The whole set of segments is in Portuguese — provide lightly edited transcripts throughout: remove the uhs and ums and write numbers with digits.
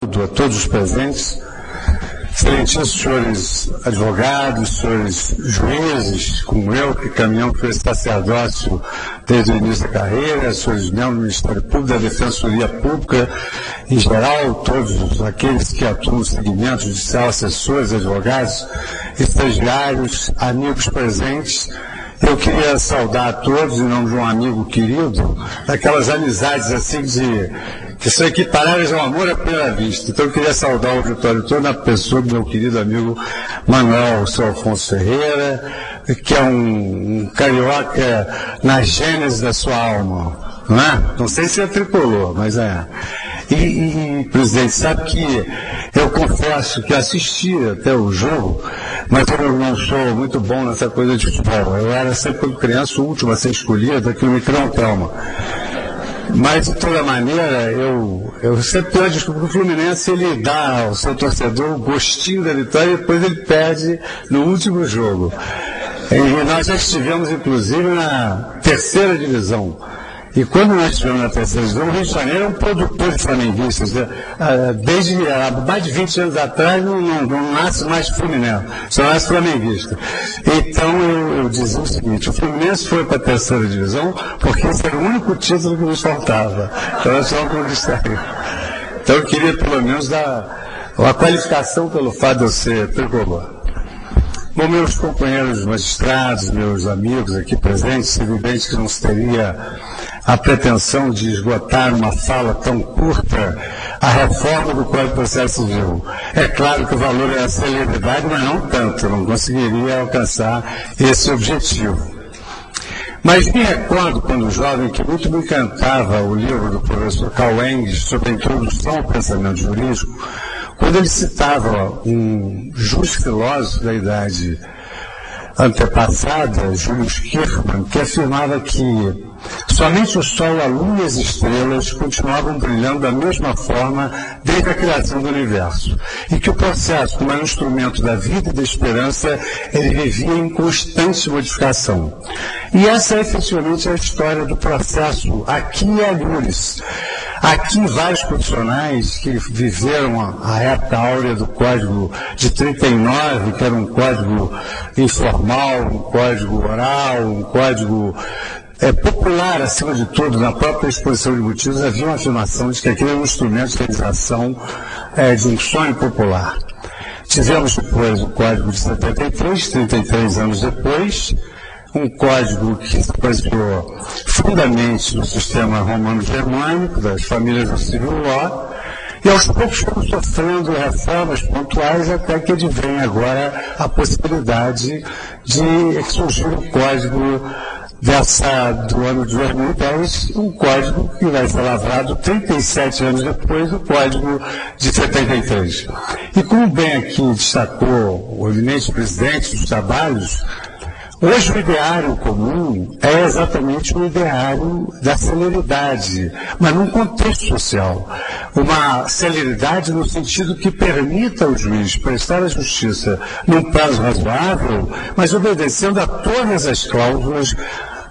A todos os presentes, excelentíssimos senhores advogados, senhores juízes, como eu, que caminhamos por esse sacerdócio desde o início da carreira, senhores membros do Ministério Público, da Defensoria Pública, em geral, todos aqueles que atuam no segmento judicial, assessores, advogados, estagiários, amigos presentes. Eu queria saudar a todos, em nome de um amigo querido, daquelas amizades assim que são equiparáveis ao amor à primeira vista. Então eu queria saudar o auditório todo na pessoa do meu querido amigo Manuel São Afonso Ferreira, que é um carioca na gênese da sua alma, não é? Não sei se é tricolor, mas é. E presidente, sabe que eu confesso que assisti até o jogo, mas eu não sou muito bom nessa coisa de futebol. Eu era sempre, quando criança, o último a ser escolhido, aquilo me criou um trauma. Mas, de toda maneira, eu sempre tenho a desculpa que o Fluminense ele dá ao seu torcedor o gostinho da vitória e depois ele perde no último jogo. E nós já estivemos, inclusive, na terceira divisão. E quando nós estivemos na terceira divisão, o Rio de Janeiro é um produtor de flamenguistas. Desde mais de 20 anos atrás não nasce mais Fluminense, só nasce flamenguista. Então eu dizia o seguinte: o Fluminense foi para a terceira divisão porque esse era o único título que nos faltava. Então nós vamos conquistar. Então eu queria pelo menos dar uma qualificação pelo fato de eu ser tricolor. Bom, meus companheiros magistrados, meus amigos aqui presentes, evidente que não se teria a pretensão de esgotar uma fala tão curta a reforma do Código de Processo Civil. É claro que o valor é a celeridade, mas não tanto, eu não conseguiria alcançar esse objetivo. Mas me recordo, quando jovem, que muito me encantava o livro do professor Carl Engels sobre a introdução ao pensamento jurídico, quando ele citava um justo filósofo da idade antepassada, Julius Kirchmann, que afirmava que somente o Sol, a Lua e as estrelas continuavam brilhando da mesma forma desde a criação do universo. E que o processo, como é um instrumento da vida e da esperança, ele vivia em constante modificação. E essa é efetivamente a história do processo aqui em Alhures. Aqui vários profissionais que viveram a época áurea do Código de 39, que era um código informal, um código oral, um código popular, acima de tudo. Na própria exposição de motivos havia uma afirmação de que aquilo era um instrumento de realização de um sonho popular. Tivemos depois o Código de 73, 33 anos depois, um código que se baseou fundamentalmente no sistema romano-germânico, das famílias do civil law, e aos poucos fomos sofrendo reformas pontuais até que advém agora a possibilidade de surgir um código do ano de 2010, um código que vai ser lavrado 37 anos depois do Código de 73. E como bem aqui destacou o eminente presidente dos trabalhos, hoje o ideário comum é exatamente o ideário da celeridade, mas num contexto social. Uma celeridade no sentido que permita ao juiz prestar a justiça num prazo razoável, mas obedecendo a todas as cláusulas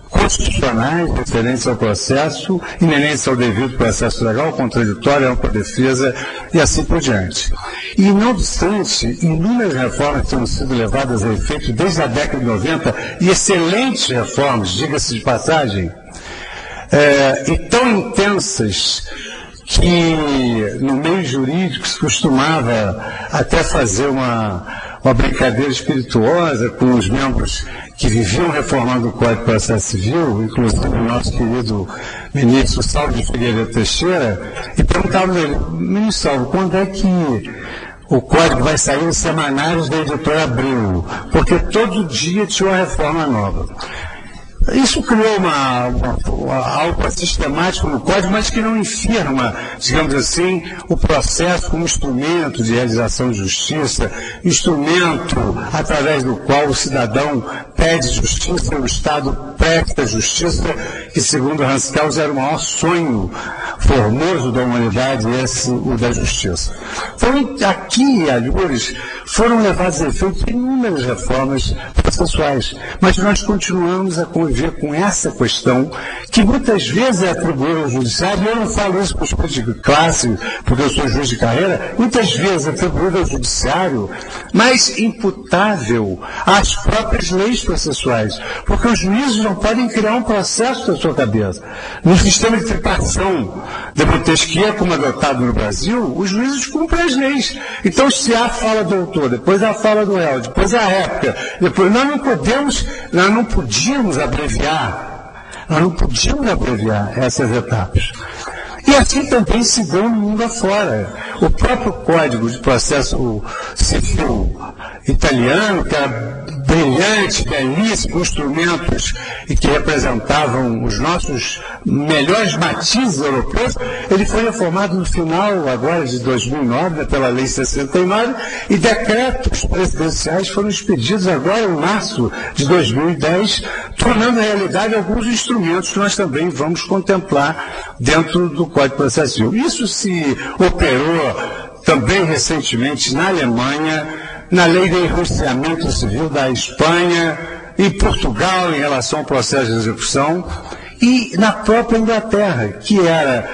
constitucionais referentes ao processo, inerentes ao devido processo legal, contraditório, ampla defesa e assim por diante. E, não obstante, inúmeras reformas têm sido levadas a efeito desde a década de 90, e excelentes reformas, diga-se de passagem, e tão intensas que no meio jurídico se costumava até fazer uma brincadeira espirituosa com os membros que viviam reformando o Código de Processo Civil, inclusive o nosso querido ministro Salvo de Figueiredo Teixeira, e perguntavam a ele: ministro Salvo, quando é que o Código vai sair nos semanários da editora Abril? Porque todo dia tinha uma reforma nova. Isso criou algo sistemático no Código, mas que não infirma, digamos assim, o processo como instrumento de realização de justiça, instrumento através do qual o cidadão pede justiça e o Estado presta justiça, que, segundo Hans Kelsen, era o maior sonho formoso da humanidade, esse, o da justiça. Então, aqui em Alhures, foram levadas a efeito inúmeras reformas processuais. Mas nós continuamos a conviver com essa questão, que muitas vezes é atribuída ao judiciário, e eu não falo isso por juiz de classe, porque eu sou juiz de carreira, muitas vezes é atribuída ao judiciário, mas imputável às próprias leis processuais, porque os juízes não podem criar um processo da sua cabeça. No sistema de tripartição de Montesquieu, como adotado no Brasil, os juízes cumprem as leis. Então, se há fala do autor, depois há fala do réu, depois a réplica, depois nós não podíamos abreviar essas etapas. E assim também se deu no mundo afora. O próprio Código de Processo Civil italiano, que era brilhante, belíssimo, com instrumentos e que representavam os nossos melhores matizes europeus, ele foi reformado no final agora de 2009, pela Lei 69, e decretos presidenciais foram expedidos agora em março de 2010, tornando a realidade alguns instrumentos que nós também vamos contemplar dentro do Código de Processo Civil. Isso se operou também recentemente na Alemanha, na lei de enjuiciamento civil da Espanha, em Portugal em relação ao processo de execução, e na própria Inglaterra, que era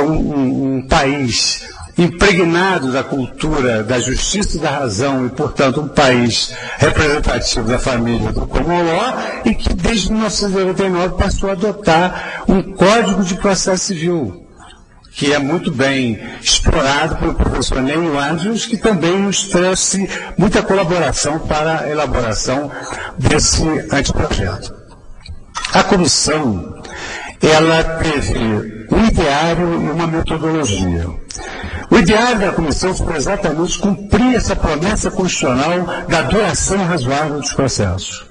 um país impregnado da cultura, da justiça e da razão, e, portanto, um país representativo da família do common law, e que desde 1999 passou a adotar um Código de Processo Civil, que é muito bem explorado pelo professor Neil Andrews, que também nos trouxe muita colaboração para a elaboração desse anteprojeto. A comissão, ela teve um ideário e uma metodologia. O ideário da comissão foi exatamente cumprir essa promessa constitucional da duração razoável dos processos.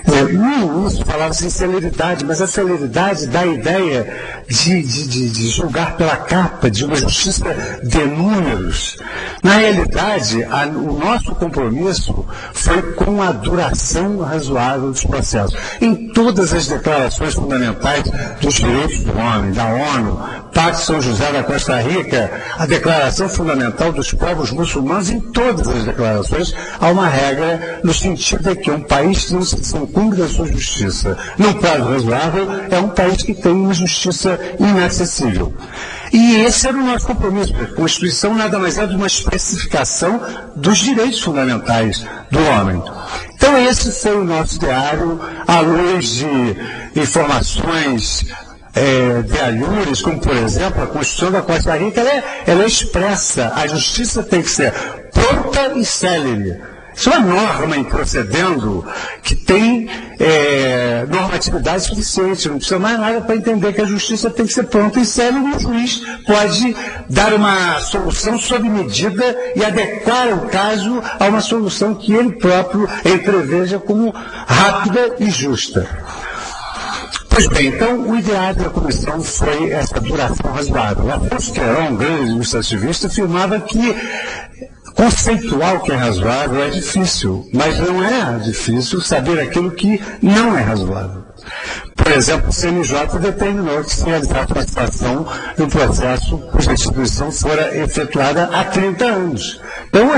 No início falava-se em celeridade, mas a celeridade dá a ideia de julgar pela capa, de uma justiça de números. Na realidade, o nosso compromisso foi com a duração razoável dos processos. Em todas as declarações fundamentais dos direitos do homem, da ONU, Pacto de São José da Costa Rica, a Declaração Fundamental dos Povos Muçulmanos, em todas as declarações há uma regra no sentido de que um país que não se incumbe da sua justiça num prazo razoável é um país que tem uma justiça inacessível. E esse era o nosso compromisso. A Constituição nada mais é do que uma especificação dos direitos fundamentais do homem. Então esse foi o nosso ideário, à luz de informações de alhures, como por exemplo a Constituição da Costa Rica, ela é expressa, a justiça tem que ser pronta e célere. Isso é uma norma em procedendo que tem normatividade suficiente, não precisa mais nada para entender que a justiça tem que ser pronta e célere, e o juiz pode dar uma solução sob medida e adequar o caso a uma solução que ele próprio entreveja como rápida e justa. Pois bem, então o ideário da comissão foi essa duração razoável. Afonso Queiroz, um grande administrativista, afirmava que conceituar o que é razoável é difícil, mas não é difícil saber aquilo que não é razoável. Por exemplo, o CNJ determinou que se realizasse uma situação de um processo cuja instituição fora efetuada há 30 anos. Então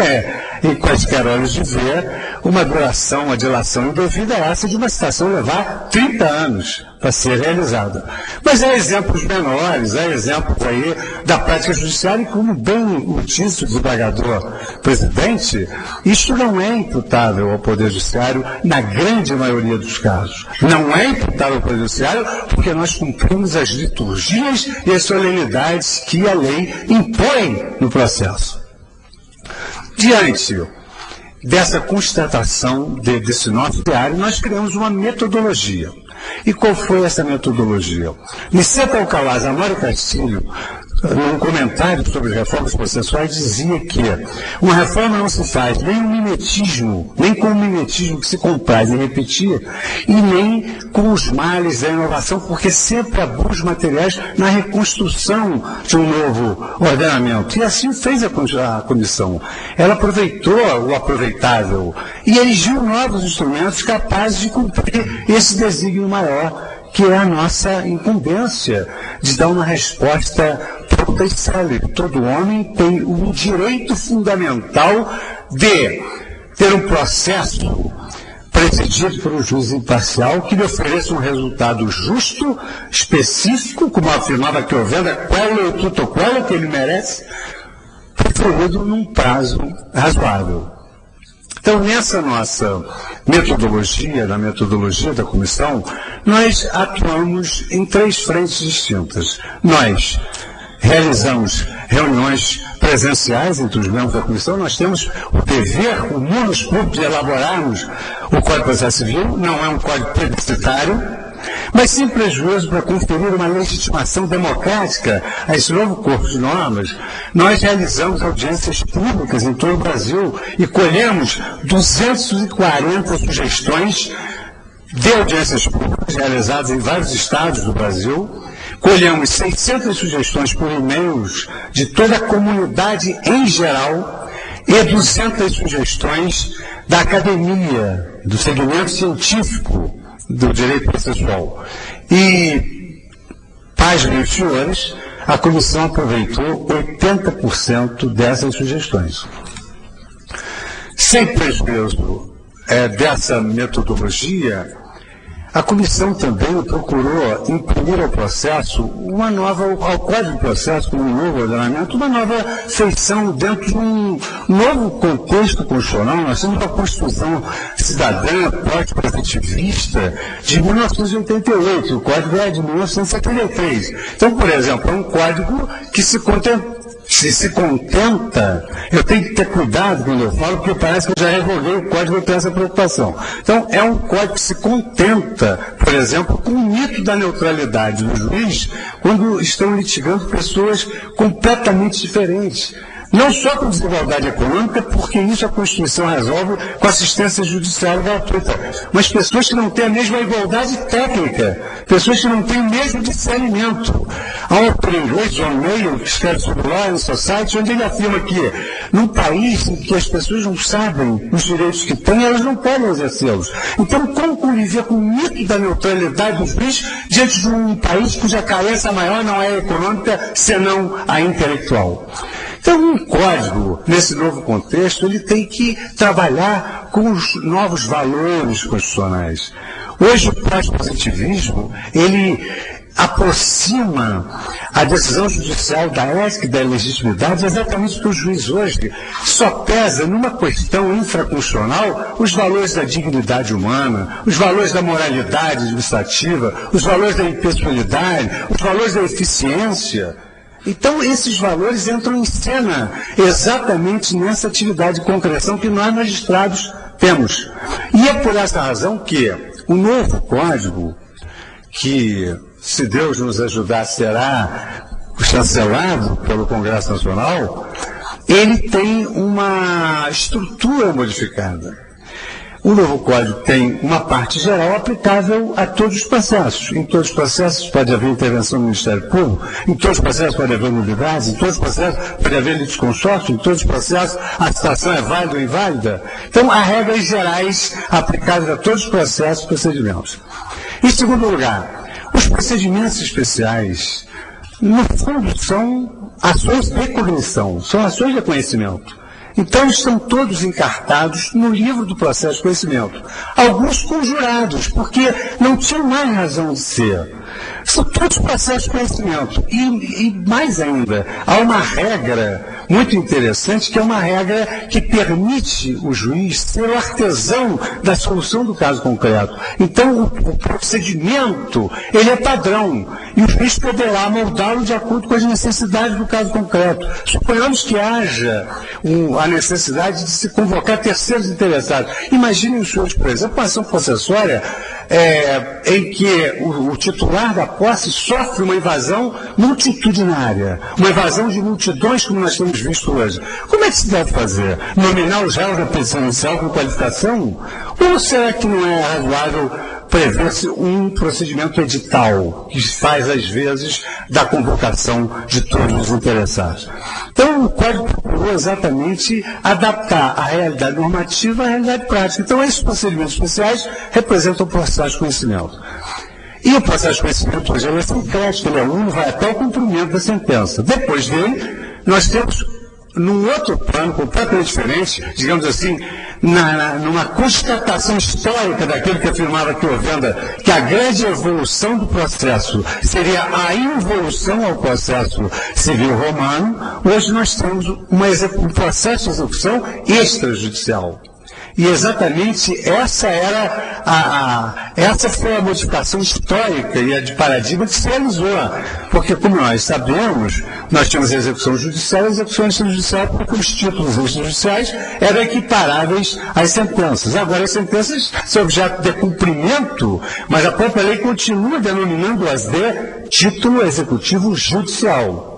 em quaisquer olhos de ver, uma duração, uma dilação indevida é essa de uma situação levar 30 anos para ser realizada. Mas há exemplos menores, há exemplos aí da prática judiciária, e como bem o disse o desembargador presidente, isto não é imputável ao Poder Judiciário na grande maioria dos casos. Não é imputável ao Poder Judiciário porque nós cumprimos as liturgias e as solenidades que a lei impõe no processo. Diante dessa constatação desse nosso ideário, nós criamos uma metodologia. E qual foi essa metodologia? Niceta Alcalá Zamora Castilho, num comentário sobre reformas processuais, dizia que uma reforma não se faz nem com o mimetismo que se compraz em repetir, e nem com os males da inovação, porque sempre há bons materiais na reconstrução de um novo ordenamento. E assim fez a comissão. Ela aproveitou o aproveitável e erigiu novos instrumentos capazes de cumprir esse desígnio maior, que é a nossa incumbência de dar uma resposta pronta e célere. Todo homem tem o direito fundamental de ter um processo presidido por um juiz imparcial que lhe ofereça um resultado justo, específico, como afirmava que Ovenda, quello tutto quello que ele merece, preferido num prazo razoável. Então, nessa nossa metodologia, na metodologia da comissão, nós atuamos em 3 frentes distintas. Nós realizamos reuniões presenciais entre os membros da comissão, nós temos o dever, o munus público de elaborarmos o Código de Processo Civil, não é um código plebiscitário, mas sem prejuízo para conferir uma legitimação democrática a esse novo corpo de normas. Nós realizamos audiências públicas em todo o Brasil e colhemos 240 sugestões de audiências públicas realizadas em vários estados do Brasil. Colhemos 600 sugestões por e-mails de toda a comunidade em geral e 200 sugestões da academia, do segmento científico do direito processual. E, pasmem os senhores, a comissão aproveitou 80% dessas sugestões. Sem prejuízo dessa metodologia, a comissão também procurou imprimir ao processo ao Código de Processo, como um novo ordenamento, uma nova feição dentro de um novo contexto constitucional. Nós temos a Constituição Cidadã pós-positivista de 1988, o Código é de 1973. Então, por exemplo, é um código que se contenta, eu tenho que ter cuidado quando eu falo, porque parece que eu já revolvi o código e eu tenho essa preocupação. Então, é um código que se contenta, por exemplo, com o mito da neutralidade do juiz quando estão litigando pessoas completamente diferentes. Não só com desigualdade econômica, porque isso a Constituição resolve com assistência judiciária gratuita, mas pessoas que não têm a mesma igualdade técnica, pessoas que não têm o mesmo discernimento. Há um autor inglês, John Mayer, que escreve sobre Law and Society, onde ele afirma que num país em que as pessoas não sabem os direitos que têm, elas não podem exercê-los. Então, como conviver com o mito da neutralidade do juiz diante de um país cuja carência maior não é econômica, senão a intelectual? Então, um código, nesse novo contexto, ele tem que trabalhar com os novos valores constitucionais. Hoje, o pós-positivismo, ele aproxima a decisão judicial da ética e da legitimidade exatamente porque o juiz hoje só pesa numa questão infraconstitucional os valores da dignidade humana, os valores da moralidade administrativa, os valores da impessoalidade, os valores da eficiência. Então, esses valores entram em cena exatamente nessa atividade de concreção que nós, magistrados, temos. E é por essa razão que o novo código, que, se Deus nos ajudar, será chancelado pelo Congresso Nacional, ele tem uma estrutura modificada. O novo código tem uma parte geral aplicável a todos os processos. Em todos os processos pode haver intervenção do Ministério Público, em todos os processos pode haver nulidades, em todos os processos pode haver litisconsórcio, em todos os processos a citação é válida ou inválida. Então, há regras gerais aplicáveis a todos os processos e procedimentos. Em segundo lugar, os procedimentos especiais, no fundo, são ações de cognição, são ações de conhecimento. Então, estão todos encartados no livro do processo de conhecimento. Alguns conjurados, porque não tinham mais razão de ser. São todos processos de conhecimento. E mais ainda, há uma regra muito interessante, que é uma regra que permite o juiz ser o artesão da solução do caso concreto. Então, o procedimento, ele é padrão. E o juiz poderá moldá-lo de acordo com as necessidades do caso concreto. Suponhamos que haja a necessidade de se convocar terceiros interessados. Imaginem os senhores, por exemplo, uma ação processória em que o titular da posse sofre uma invasão multitudinária, uma invasão de multidões, como nós temos visto hoje. Como é que se deve fazer? Nominar os réus da petição inicial com qualificação? Ou será que não é razoável prever-se um procedimento edital, que faz, às vezes, da convocação de todos os interessados? Então, o Código procurou exatamente adaptar a realidade normativa à realidade prática. Então, esses procedimentos especiais representam o processo de conhecimento. E o processo de conhecimento hoje é sem crédito, ele é um, vai até o cumprimento da sentença. Depois dele, nós temos num outro plano completamente diferente, digamos assim, numa constatação histórica daquilo que afirmava que que a grande evolução do processo seria a involução ao processo civil romano. Hoje nós temos um processo de execução extrajudicial. E exatamente essa foi a modificação histórica e a de paradigma que se realizou. Porque, como nós sabemos, nós tínhamos a execução judicial e a execução extrajudicial, porque os títulos extrajudiciais eram equiparáveis às sentenças. Agora, as sentenças são objeto de cumprimento, mas a própria lei continua denominando-as de título executivo judicial.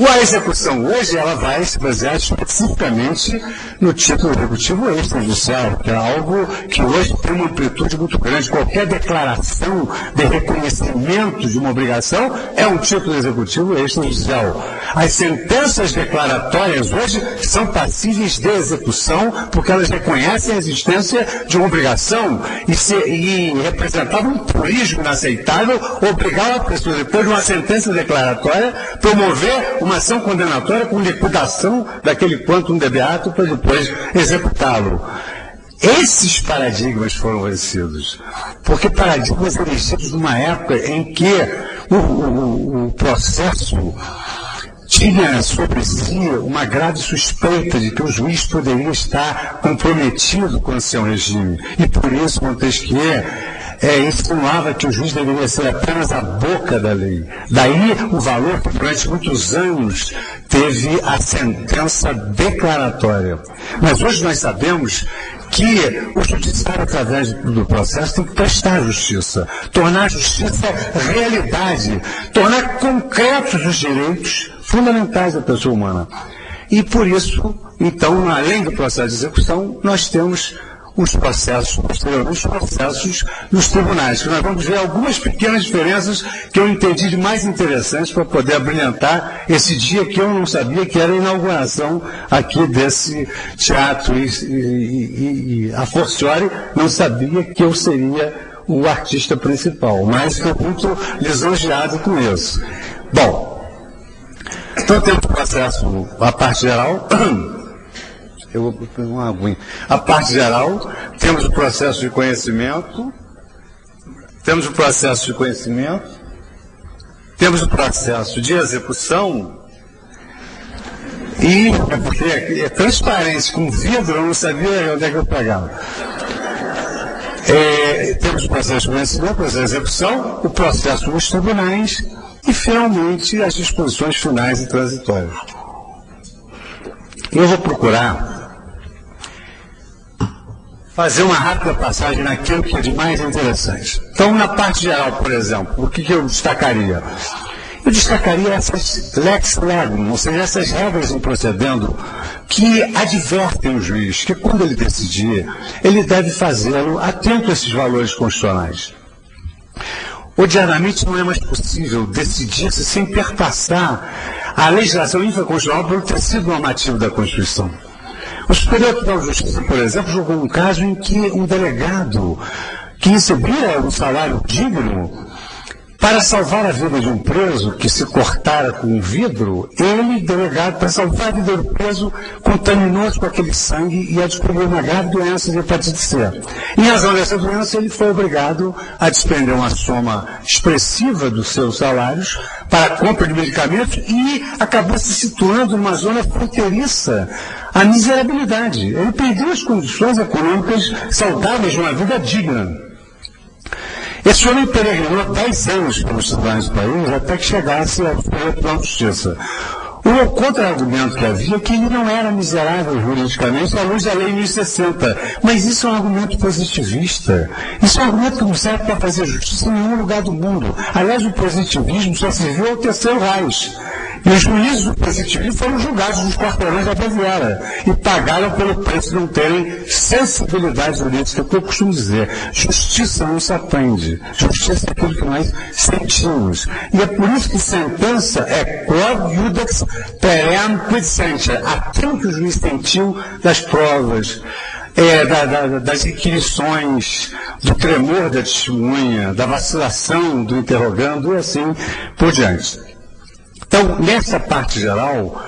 A execução hoje ela vai se basear especificamente no título executivo extrajudicial, que é algo que hoje tem uma amplitude muito grande. Qualquer declaração de reconhecimento de uma obrigação é um título executivo extrajudicial. As sentenças declaratórias hoje são passíveis de execução porque elas reconhecem a existência de uma obrigação e representavam um purismo inaceitável obrigar a pessoa, depois de uma sentença declaratória, promover uma ação condenatória com liquidação daquele quantum de beato para depois executá-lo. Esses paradigmas foram vencidos, porque paradigmas elegidos numa época em que o processo tinha sobre si uma grave suspeita de que o juiz poderia estar comprometido com o seu regime. E por isso Montesquieu insinuava que o juiz deveria ser apenas a boca da lei. Daí o valor que durante muitos anos teve a sentença declaratória. Mas hoje nós sabemos que o judiciário, através do processo, tem que prestar justiça, tornar a justiça realidade, tornar concretos os direitos fundamentais da pessoa humana. E por isso, então, além do processo de execução, nós temos os processos, posteriormente os processos nos tribunais, que nós vamos ver algumas pequenas diferenças que eu entendi de mais interessantes para poder abrilhantar esse dia que eu não sabia que era a inauguração aqui desse teatro e a fortiori não sabia que eu seria o artista principal, mas estou muito lisonjeado com isso. Bom, então temos o processo, a parte geral. Eu vou pegar uma aguinha. A parte geral, temos o processo de conhecimento, temos o processo de execução, e é porque é transparente, com vidro, eu não sabia onde é que eu pegava. Temos o processo de conhecimento, o processo de execução, o processo nos tribunais e, finalmente, as disposições finais e transitórias. Eu vou procurar fazer uma rápida passagem naquilo que é de mais interessante. Então, na parte geral, por exemplo, o que eu destacaria? Eu destacaria essas lex legum, ou seja, essas regras em procedendo que advertem o juiz que, quando ele decidir, ele deve fazê-lo atento a esses valores constitucionais. Odiadamente, não é mais possível decidir-se sem perpassar a legislação infraconstitucional pelo tecido normativo da Constituição. O Superior Tribunal de Justiça, por exemplo, julgou um caso em que um delegado que recebia um salário digno para salvar a vida de um preso que se cortara com um vidro, ele, delegado, para salvar a vida do preso, contaminou-se com aquele sangue e descobriu uma grave doença de hepatite C. Em razão dessa doença, ele foi obrigado a despender uma soma expressiva dos seus salários para a compra de medicamentos e acabou se situando numa zona fronteiriça à miserabilidade. Ele perdeu as condições econômicas saudáveis de uma vida digna. Esse homem peregrinou 10 anos pelos tribunais do país até que chegasse ao Superior Tribunal de Justiça. O contra-argumento que havia é que ele não era miserável juridicamente à luz da Lei 1060. Mas isso é um argumento positivista. Isso é um argumento que não serve para fazer justiça em nenhum lugar do mundo. Aliás, o positivismo só serviu ao Terceiro Reich. E os juízes do positivismo foram julgados nos quarteirões da Baviera e pagaram pelo preço de não terem sensibilidade jurídica, que eu costumo dizer. Justiça não se aprende. Justiça é aquilo que nós sentimos. E é por isso que sentença é quod iudex perem quid sentia, aquilo que o juiz sentiu das provas, das inquirições, do tremor da testemunha, da vacilação do interrogando e assim por diante. Então, nessa parte geral,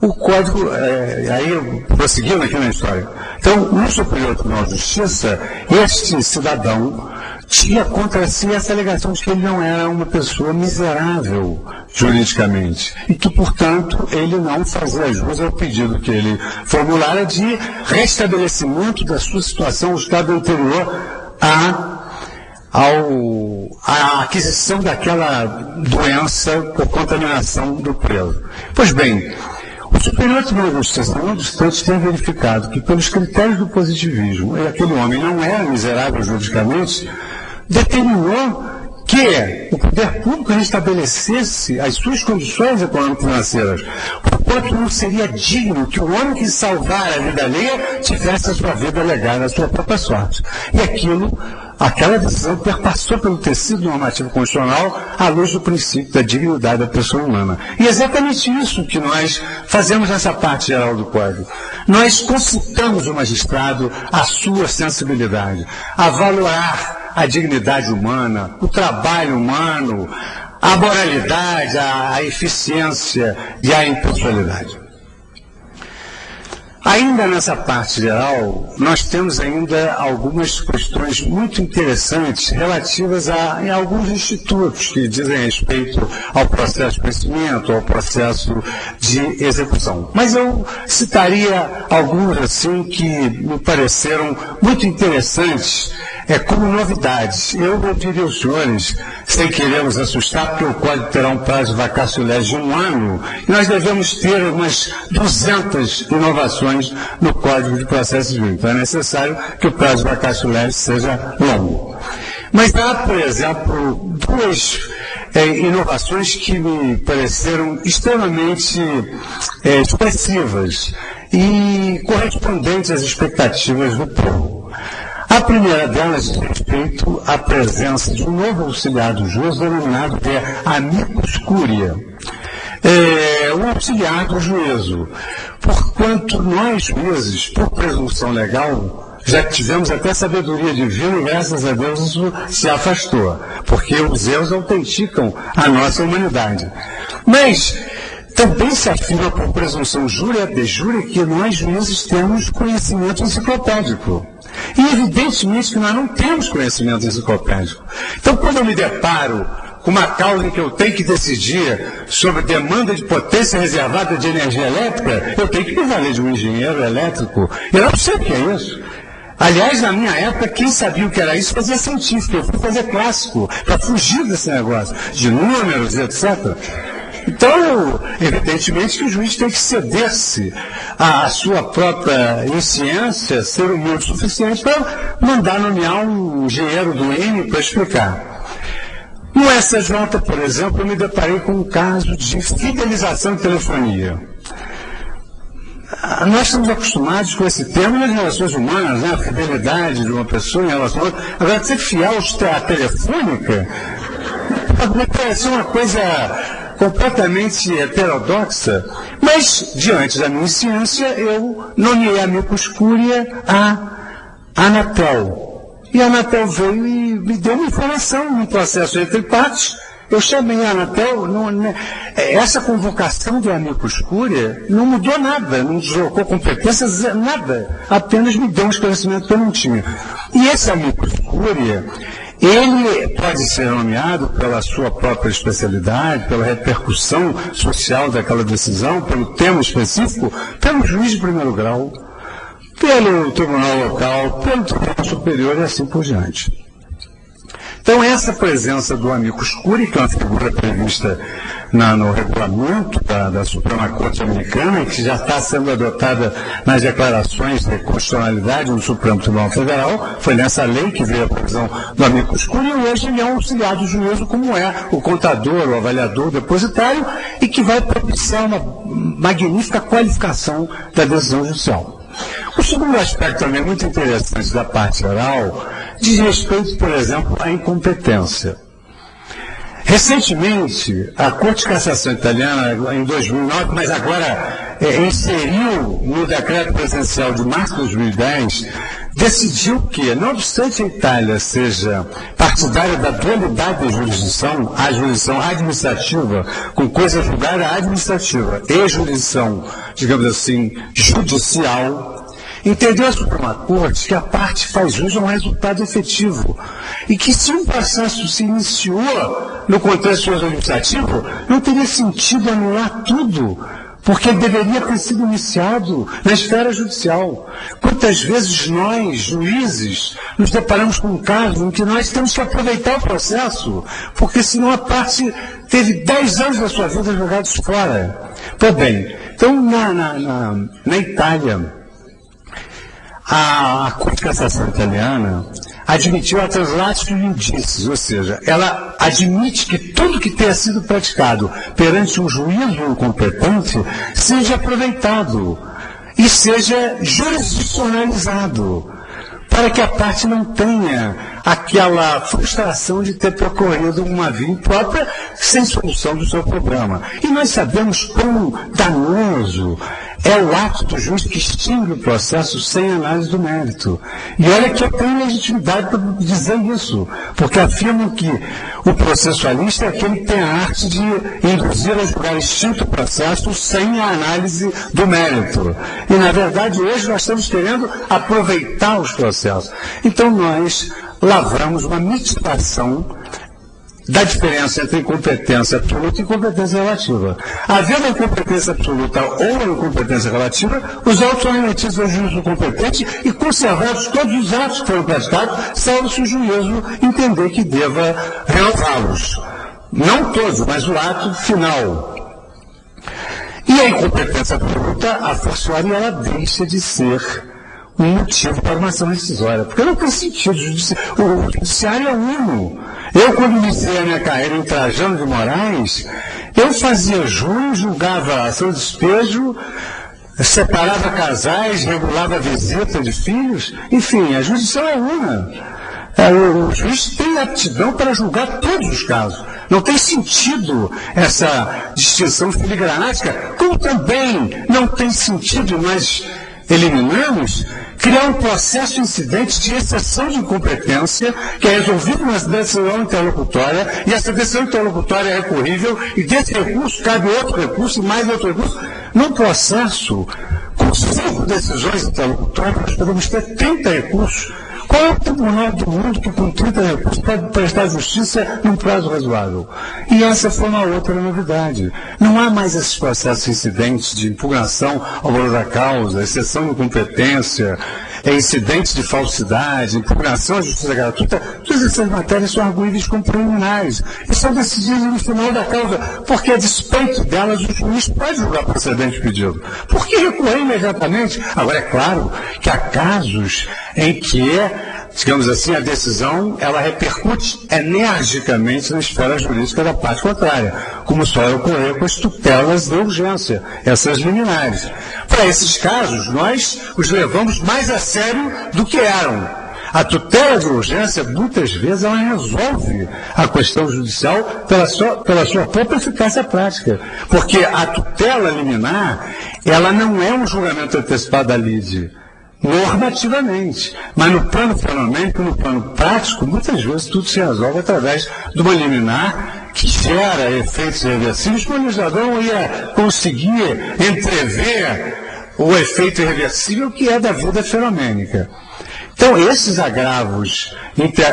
o Código, aí prosseguindo aqui na história, então, no Superior Tribunal de Justiça, este cidadão tinha contra si essa alegação de que ele não era uma pessoa miserável juridicamente e que, portanto, ele não fazia jus ao pedido que ele formulara de restabelecimento da sua situação no estado anterior à aquisição daquela doença por contaminação do preso. Pois bem, o Superior Tribunal de Justiça, não obstante, tem verificado que, pelos critérios do positivismo, aquele homem não era miserável juridicamente, determinou que o poder público restabelecesse as suas condições econômico-financeiras, porquanto não seria digno que o homem que salvara a vida alheia tivesse a sua vida legada à sua própria sorte. E aquela decisão perpassou pelo tecido normativo constitucional à luz do princípio da dignidade da pessoa humana. E é exatamente isso que nós fazemos nessa parte geral do Código. Nós concitamos o magistrado à sua sensibilidade, a valorar a dignidade humana, o trabalho humano, a moralidade, a eficiência e a impessoalidade. Ainda nessa parte geral, nós temos ainda algumas questões muito interessantes relativas a alguns institutos que dizem respeito ao processo de conhecimento, ao processo de execução. Mas eu citaria alguns assim que me pareceram muito interessantes como novidades. Eu diria aos senhores, sem querer os assustar, porque o Código terá um prazo de vacatio legis de 1 ano, e nós devemos ter umas 200 inovações no Código de Processo Civil. Então é necessário que o prazo de vacatio legis seja longo. Mas há, por exemplo, 2 inovações que me pareceram extremamente expressivas e correspondentes às expectativas do povo. A primeira delas diz respeito à presença de um novo auxiliar do juiz denominado de amicus curiae, o auxiliar do juízo, porquanto nós juízes, por presunção legal, já tivemos até sabedoria divina e graças a Deus isso se afastou, porque os erros autenticam a nossa humanidade. Mas também se afirma por presunção júria de júri que nós juízes temos conhecimento enciclopédico. E evidentemente que nós não temos conhecimento enciclopédico. Então, quando eu me deparo com uma causa em que eu tenho que decidir sobre demanda de potência reservada de energia elétrica, eu tenho que me valer de um engenheiro elétrico. Eu não sei o que é isso. Aliás, na minha época, quem sabia o que era isso fazia científico. Eu fui fazer clássico para fugir desse negócio de números, etc. Então, evidentemente que o juiz tem que ceder-se à sua própria insciência, ser humilde o suficiente para mandar nomear um engenheiro do N para explicar. No STJ, por exemplo, eu me deparei com um caso de fidelização de telefonia. Nós estamos acostumados com esse termo nas relações humanas, né? A fidelidade de uma pessoa em relação a outra. Agora, ser fiel à telefônica me parece uma coisa completamente heterodoxa, mas, diante da minha ciência, eu nomeei amicus curiae a Anatel. E a Anatel veio e me deu uma informação no processo entre partes. Eu chamei a Anatel, essa convocação do amicus curiae não mudou nada, não deslocou competências, nada, apenas me deu um esclarecimento que eu não tinha. E esse amicus curiae, ele pode ser nomeado pela sua própria especialidade, pela repercussão social daquela decisão, pelo tema específico, pelo juiz de primeiro grau, pelo tribunal local, pelo tribunal superior e assim por diante. Então, essa presença do amicus curiae, que é uma figura prevista no regulamento da Suprema Corte Americana, e que já está sendo adotada nas declarações de constitucionalidade do Supremo Tribunal Federal, foi nessa lei que veio a previsão do amicus curiae, e hoje ele é um auxiliar do juízo, como é o contador, o avaliador, o depositário, e que vai propiciar uma magnífica qualificação da decisão judicial. O segundo aspecto também muito interessante da parte geral diz respeito, por exemplo, à incompetência. Recentemente, a Corte de Cassação Italiana, em 2009, mas agora inseriu no decreto presidencial de março de 2010, decidiu que, não obstante a Itália seja partidária da dualidade da jurisdição, a jurisdição administrativa, com coisa julgada administrativa, e jurisdição, digamos assim, judicial, entendeu a Suprema Corte que a parte faz jus a um resultado efetivo. E que se um processo se iniciou no contexto administrativo, não teria sentido anular tudo, porque deveria ter sido iniciado na esfera judicial. Quantas vezes nós, juízes, nos deparamos com um caso em que nós temos que aproveitar o processo, porque senão a parte teve 10 anos da sua vida jogados fora. Pois bem, então na Itália, a Corte de Cassação italiana admitiu a translatio iudicis, ou seja, ela admite que tudo que tenha sido praticado perante um juízo competente seja aproveitado e seja jurisdicionalizado, para que a parte não tenha aquela frustração de ter percorrido uma via imprópria sem solução do seu problema. E nós sabemos quão danoso é o ato do juiz que extingue o processo sem análise do mérito. E olha que eu tenho legitimidade para dizer isso, porque afirmo que o processualista é aquele que tem a arte de induzir a julgar extinto o processo sem a análise do mérito. E, na verdade, hoje nós estamos querendo aproveitar os processos. Então, nós lavramos uma mitigação da diferença entre incompetência absoluta e incompetência relativa. Havendo a incompetência absoluta ou a incompetência relativa, os autos são remetidos ao juízo competente e conservados todos os atos que foram praticados, salvo se o juízo entender que deva renová-los. Não todos, mas o ato final. E a incompetência absoluta, a forciori, ela deixa de ser um motivo para uma ação rescisória, porque não tem sentido. O judiciário é uno. Eu, quando iniciei a minha carreira em Trajano de Moraes, eu fazia jus, julgava ação de despejo, separava casais, regulava a visita de filhos, enfim, a jurisdição é una. O juiz tem aptidão para julgar todos os casos. Não tem sentido essa distinção filigranática, como também não tem sentido nós eliminamos criar um processo incidente de exceção de incompetência que é resolvido numa decisão interlocutória, e essa decisão interlocutória é recorrível, e desse recurso cabe outro recurso e mais outro recurso. Num processo com 5 decisões interlocutórias, nós podemos ter 30 recursos. Qual é o tribunal do mundo que com 30 recursos pode prestar justiça num prazo razoável? E essa foi uma outra novidade. Não há mais esses processos incidentes de impugnação ao valor da causa, exceção de incompetência, incidentes de falsidade, impugnação à justiça gratuita. Todas essas matérias são arguíveis como preliminares e são decididas no final da causa, porque a despeito delas o juiz pode julgar procedente pedido. Por que recorrer imediatamente? Agora, é claro que há casos em que, digamos assim, a decisão ela repercute energicamente na esfera jurídica da parte contrária, como só ocorrer com as tutelas da urgência, essas liminares. Para esses casos, nós os levamos mais a sério do que eram. A tutela de urgência, muitas vezes, ela resolve a questão judicial pela sua própria eficácia prática. Porque a tutela liminar, ela não é um julgamento antecipado da lide, normativamente. Mas no plano fenomênico, no plano prático, muitas vezes tudo se resolve através de uma liminar que gera efeitos irreversíveis, que o legislador não ia conseguir entrever o efeito irreversível que é da vida fenomênica. Então, esses agravos,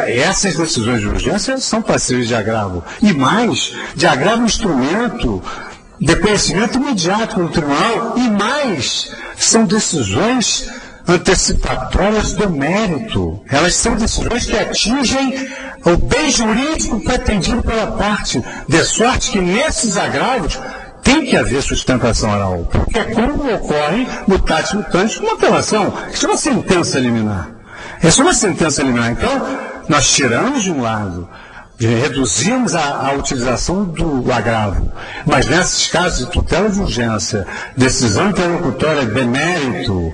essas decisões de urgência são passíveis de agravo. E mais, de agravo instrumento de conhecimento imediato pelo tribunal, e mais, são decisões antecipatórias do mérito. Elas são decisões que atingem o bem jurídico pretendido pela parte, de sorte que nesses agravos tem que haver sustentação oral, porque é como ocorre mutatis mutandis com uma apelação. Isso é uma sentença liminar. Essa é uma sentença liminar. Então, nós tiramos de um lado, reduzimos a utilização do agravo, mas nesses casos de tutela de urgência, decisão interlocutória de mérito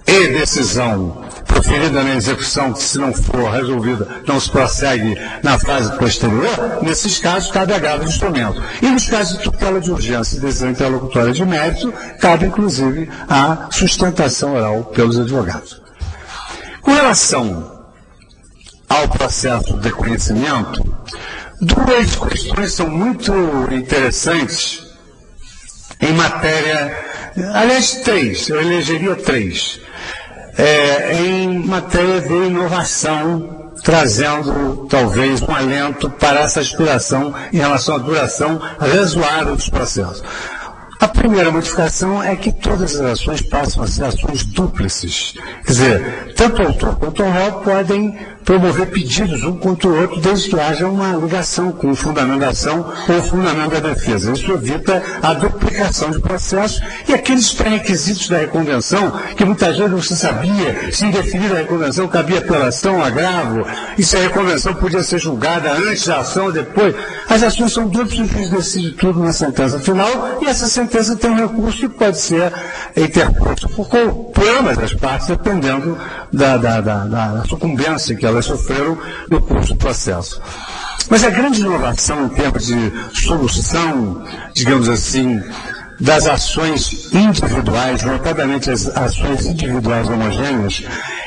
e decisão proferida na execução, que se não for resolvida, não se prossegue na fase posterior, nesses casos cabe agravo de instrumento. E nos casos de tutela de urgência e decisão interlocutória de mérito, cabe inclusive a sustentação oral pelos advogados. Com relação ao processo de conhecimento, duas questões são muito interessantes em matéria, aliás, três, eu elegeria três, em matéria de inovação, trazendo talvez um alento para essa aspiração em relação à duração razoável dos processos. A primeira modificação é que todas as ações passam a ser ações dúplices. Quer dizer, tanto o autor quanto o réu podem promover pedidos um contra o outro, desde que haja uma ligação com o fundamento da ação ou o fundamento da defesa. Isso evita a duplicação de processos e aqueles pré-requisitos da reconvenção, que muitas vezes não se sabia se indefinida a reconvenção cabia apelação, agravo, e se a reconvenção podia ser julgada antes da ação ou depois. As ações são duplas e o juiz decide tudo na sentença final, e essa sentença tem um recurso que pode ser interposto por ambas as partes, dependendo da sucumbência que elas sofreram no curso do processo. Mas a grande inovação em termos de solução, digamos assim, das ações individuais, notadamente as ações individuais homogêneas,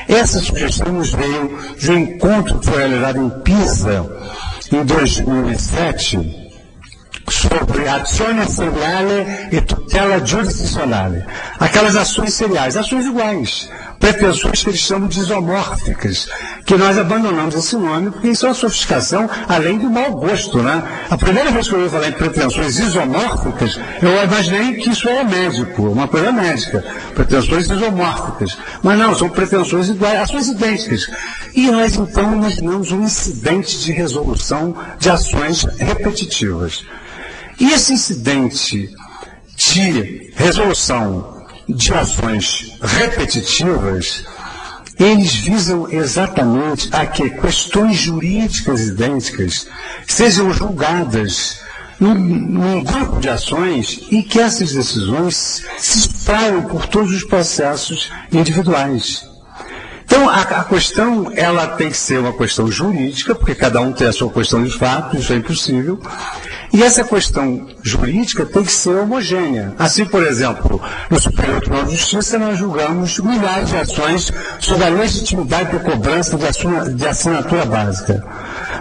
essa sugestão nos veio de um encontro que foi realizado em Pisa, em 2007, sobre azione seriale e tutela giurisdizionale. Aquelas ações seriais, ações iguais, pretensões que eles chamam de isomórficas, que nós abandonamos esse nome porque isso é uma sofisticação além do mau gosto, né? A primeira vez que eu ouvi falar em pretensões isomórficas, eu imaginei que isso era médico, uma coisa médica, pretensões isomórficas. Mas não, são pretensões iguais, ações idênticas. E nós então imaginamos um incidente de resolução de ações repetitivas. E esse incidente de resolução de ações repetitivas, eles visam exatamente a que questões jurídicas idênticas sejam julgadas num grupo de ações e que essas decisões se espalhem por todos os processos individuais. Então, a questão, ela tem que ser uma questão jurídica, porque cada um tem a sua questão de fato, isso é impossível. E essa questão jurídica tem que ser homogênea. Assim, por exemplo, no Superior Tribunal de Justiça, nós julgamos milhares de ações sobre a legitimidade da cobrança de assinatura básica.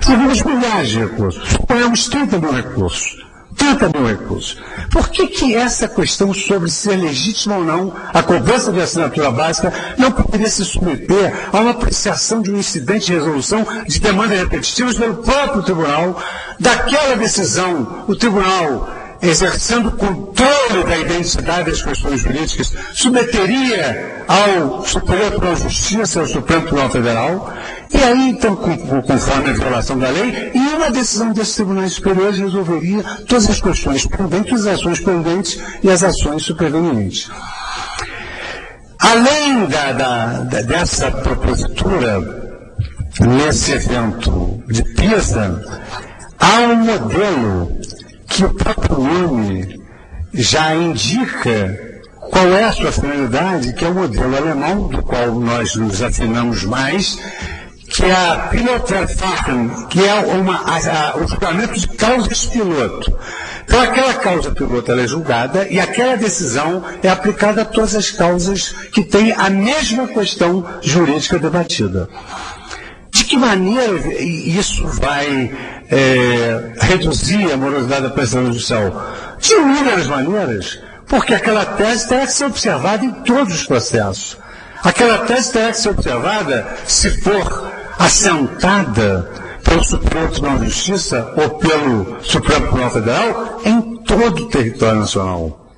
Julgamos milhares de recursos. Suponhamos 30 mil recursos. 30 mil recursos. Por que essa questão sobre se é legítima ou não a cobrança de assinatura básica não poderia se submeter a uma apreciação de um incidente de resolução de demandas repetitivas pelo próprio tribunal, daquela decisão, o tribunal, exercendo o controle da identidade das questões jurídicas, submeteria ao Superior Tribunal de Justiça, ao Supremo Tribunal Federal, e aí, então, conforme a violação da lei, e uma decisão desses tribunais superiores resolveria todas as questões pendentes, as ações pendentes e as ações supervenientes. Além dessa propositura, nesse evento de Pisa, há um modelo que o próprio nome já indica qual é a sua finalidade, que é o modelo alemão, do qual nós nos afinamos mais, que é a Pilotverfahren, que é o julgamento de causas piloto. Então, aquela causa piloto ela é julgada e aquela decisão é aplicada a todas as causas que têm a mesma questão jurídica debatida. De que maneira isso vai reduzir a morosidade da prestação judicial? De inúmeras maneiras, porque aquela tese terá que ser observada em todos os processos. Aquela tese terá que ser observada, se for assentada pelo Supremo Tribunal de Justiça ou pelo Supremo Tribunal Federal, em todo o território nacional.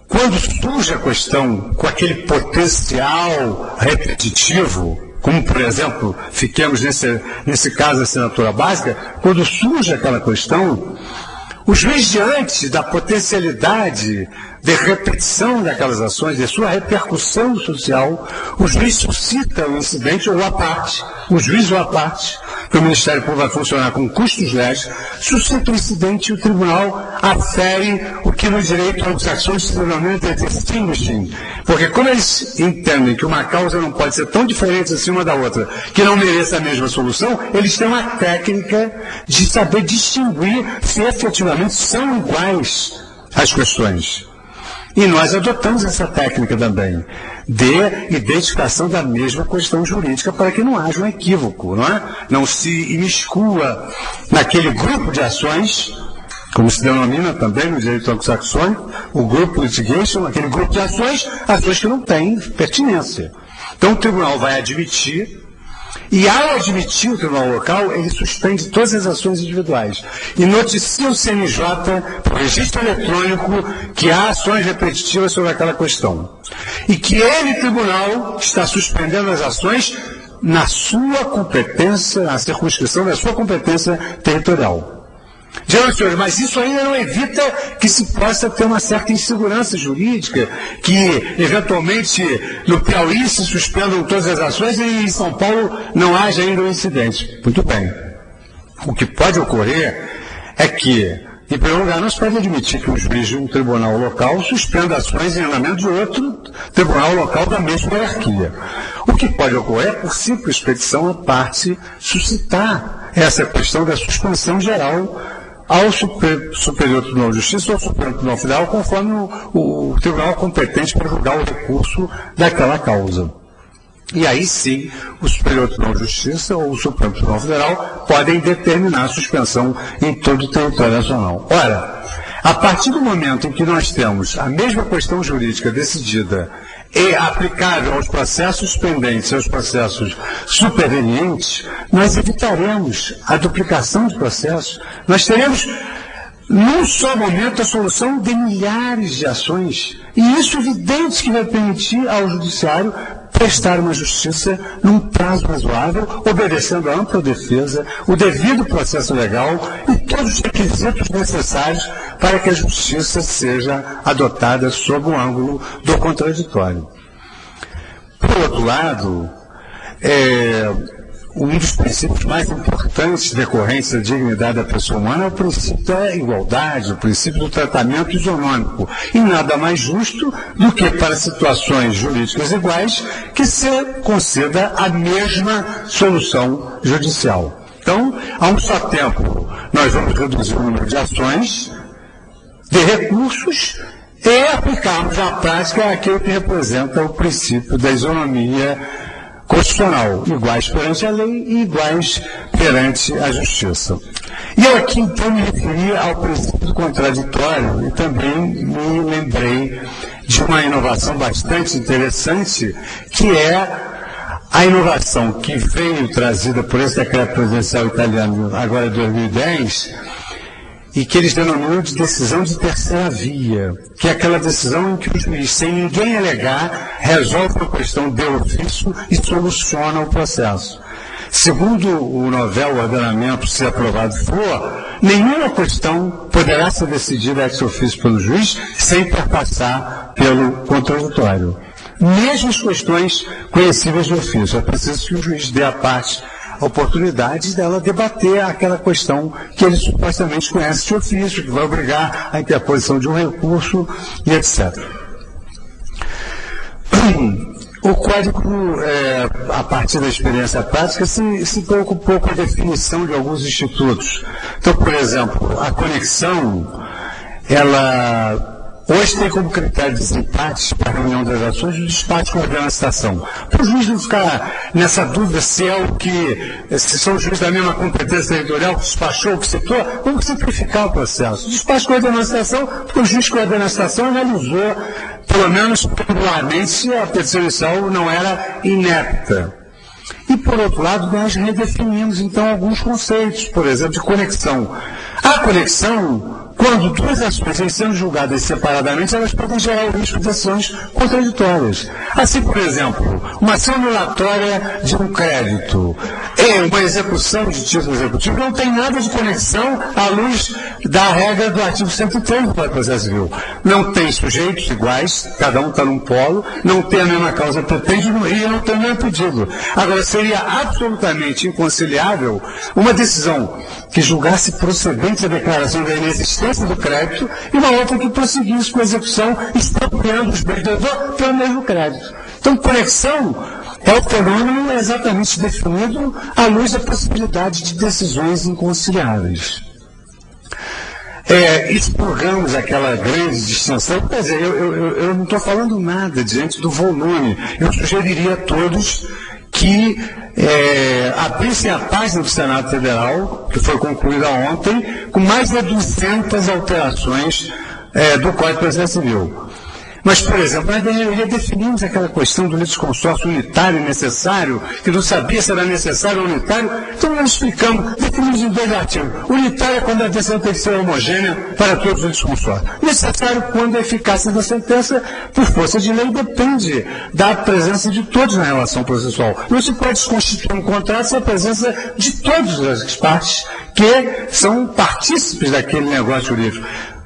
Quando surge a questão com aquele potencial repetitivo, como, por exemplo, fiquemos nesse caso da assinatura básica, quando surge aquela questão, o juiz, diante da potencialidade de repetição daquelas ações, de sua repercussão social, o juiz suscita o incidente ou a parte, o juiz ou a parte, que o Ministério Público vai funcionar com custos leves, suscita o incidente e o tribunal afere o que no direito anglo-saxão se denomina de distinguishing. Porque como eles entendem que uma causa não pode ser tão diferente assim uma da outra, que não mereça a mesma solução, eles têm uma técnica de saber distinguir se efetivamente são iguais as questões. E nós adotamos essa técnica também, de identificação da mesma questão jurídica para que não haja um equívoco, não é? Não se imiscua naquele grupo de ações, como se denomina também no direito anglo-saxônico, o grupo litigation, aquele grupo de ações que não têm pertinência. Então o tribunal vai admitir, e ao admitir o tribunal local, ele suspende todas as ações individuais. E noticia o CNJ, para o registro eletrônico, que há ações repetitivas sobre aquela questão. E que ele, tribunal, está suspendendo as ações na sua competência, na circunscrição da sua competência territorial. Senhoras e senhores, mas isso ainda não evita que se possa ter uma certa insegurança jurídica, que eventualmente no Piauí se suspendam todas as ações e em São Paulo não haja ainda um incidente. Muito bem. O que pode ocorrer é que, em primeiro lugar, não se pode admitir que o juiz de um tribunal local suspenda ações em andamento de outro tribunal local da mesma hierarquia. O que pode ocorrer é, por simples petição, a parte suscitar essa questão da suspensão geral ao Superior Tribunal de Justiça ou ao Supremo Tribunal Federal, conforme o tribunal competente para julgar o recurso daquela causa. E aí sim, o Superior Tribunal de Justiça ou o Supremo Tribunal Federal podem determinar a suspensão em todo o território nacional. Ora, a partir do momento em que nós temos a mesma questão jurídica decidida e aplicável aos processos pendentes e aos processos supervenientes, nós evitaremos a duplicação de processos. Nós teremos, num só momento, a solução de milhares de ações. E isso é evidente que vai permitir ao judiciário prestar uma justiça num prazo razoável, obedecendo a ampla defesa, o devido processo legal e todos os requisitos necessários para que a justiça seja adotada sob o ângulo do contraditório. Por outro lado, um dos princípios mais importantes decorrentes da dignidade da pessoa humana é o princípio da igualdade, o princípio do tratamento isonômico. E nada mais justo do que, para situações jurídicas iguais, que se conceda a mesma solução judicial. Então, a um só tempo, nós vamos reduzir o número de ações, de recursos, e aplicarmos na prática aquilo que representa o princípio da isonomia constitucional, iguais perante a lei e iguais perante a justiça. E eu aqui então me referi ao princípio do contraditório e também me lembrei de uma inovação bastante interessante, que é a inovação que veio trazida por esse decreto presidencial italiano agora em 2010, e que eles denominam de decisão de terceira via, que é aquela decisão em que o juiz, sem ninguém alegar, resolve a questão de ofício e soluciona o processo. Segundo o novel ordenamento, se aprovado for, nenhuma questão poderá ser decidida ex officio pelo juiz sem perpassar pelo contraditório. Mesmo as questões conhecíveis de ofício, é preciso que o juiz dê à parte a oportunidade dela debater aquela questão que ele supostamente conhece de ofício, que vai obrigar a interposição de um recurso e etc. O Código, a partir da experiência prática, se preocupou com a definição de alguns institutos. Então, por exemplo, a conexão, ela hoje tem como critério de desempate para a reunião das ações o despacho com a ordenação. Para o juiz não ficar nessa dúvida se são os juízes da mesma competência territorial que despachou, que citou, vamos simplificar o processo. O despacho com a ordenação, porque o juiz com a ordenação analisou, pelo menos popularmente, se a petição inicial não era inepta. E, por outro lado, nós redefinimos, então, alguns conceitos, por exemplo, de conexão. A conexão quando duas ações, em sendo julgadas separadamente, elas podem gerar o risco de ações contraditórias. Assim, por exemplo, uma ação anulatória de um crédito e uma execução de título executivo não tem nada de conexão à luz da regra do artigo 103 do Código de Processo Civil. Não tem sujeitos iguais, cada um está num polo, não tem a mesma causa pretende e não tem o mesmo pedido. Agora, seria absolutamente inconciliável uma decisão que julgasse procedente a declaração da inexistência do crédito e uma outra que prosseguisse com a execução expropriando os bens do devedor pelo mesmo crédito. Então, conexão é o fenômeno exatamente definido à luz da possibilidade de decisões inconciliáveis. Expurgamos aquela grande distinção, quer dizer, eu não estou falando nada diante do volume. Eu sugeriria a todos que abrissem a página do Senado Federal, que foi concluída ontem, com mais de 200 alterações do Código de Processo Civil. Mas, por exemplo, nós definimos aquela questão do litisconsórcio unitário necessário, que não sabia se era necessário ou unitário, então nós explicamos, definimos em 2 artigos. Unitário é quando a decisão tem que ser homogênea para todos os litisconsórcios. Necessário quando a eficácia da sentença, por força de lei, depende da presença de todos na relação processual. Não se pode constituir um contrato sem a presença de todas as partes que são partícipes daquele negócio jurídico.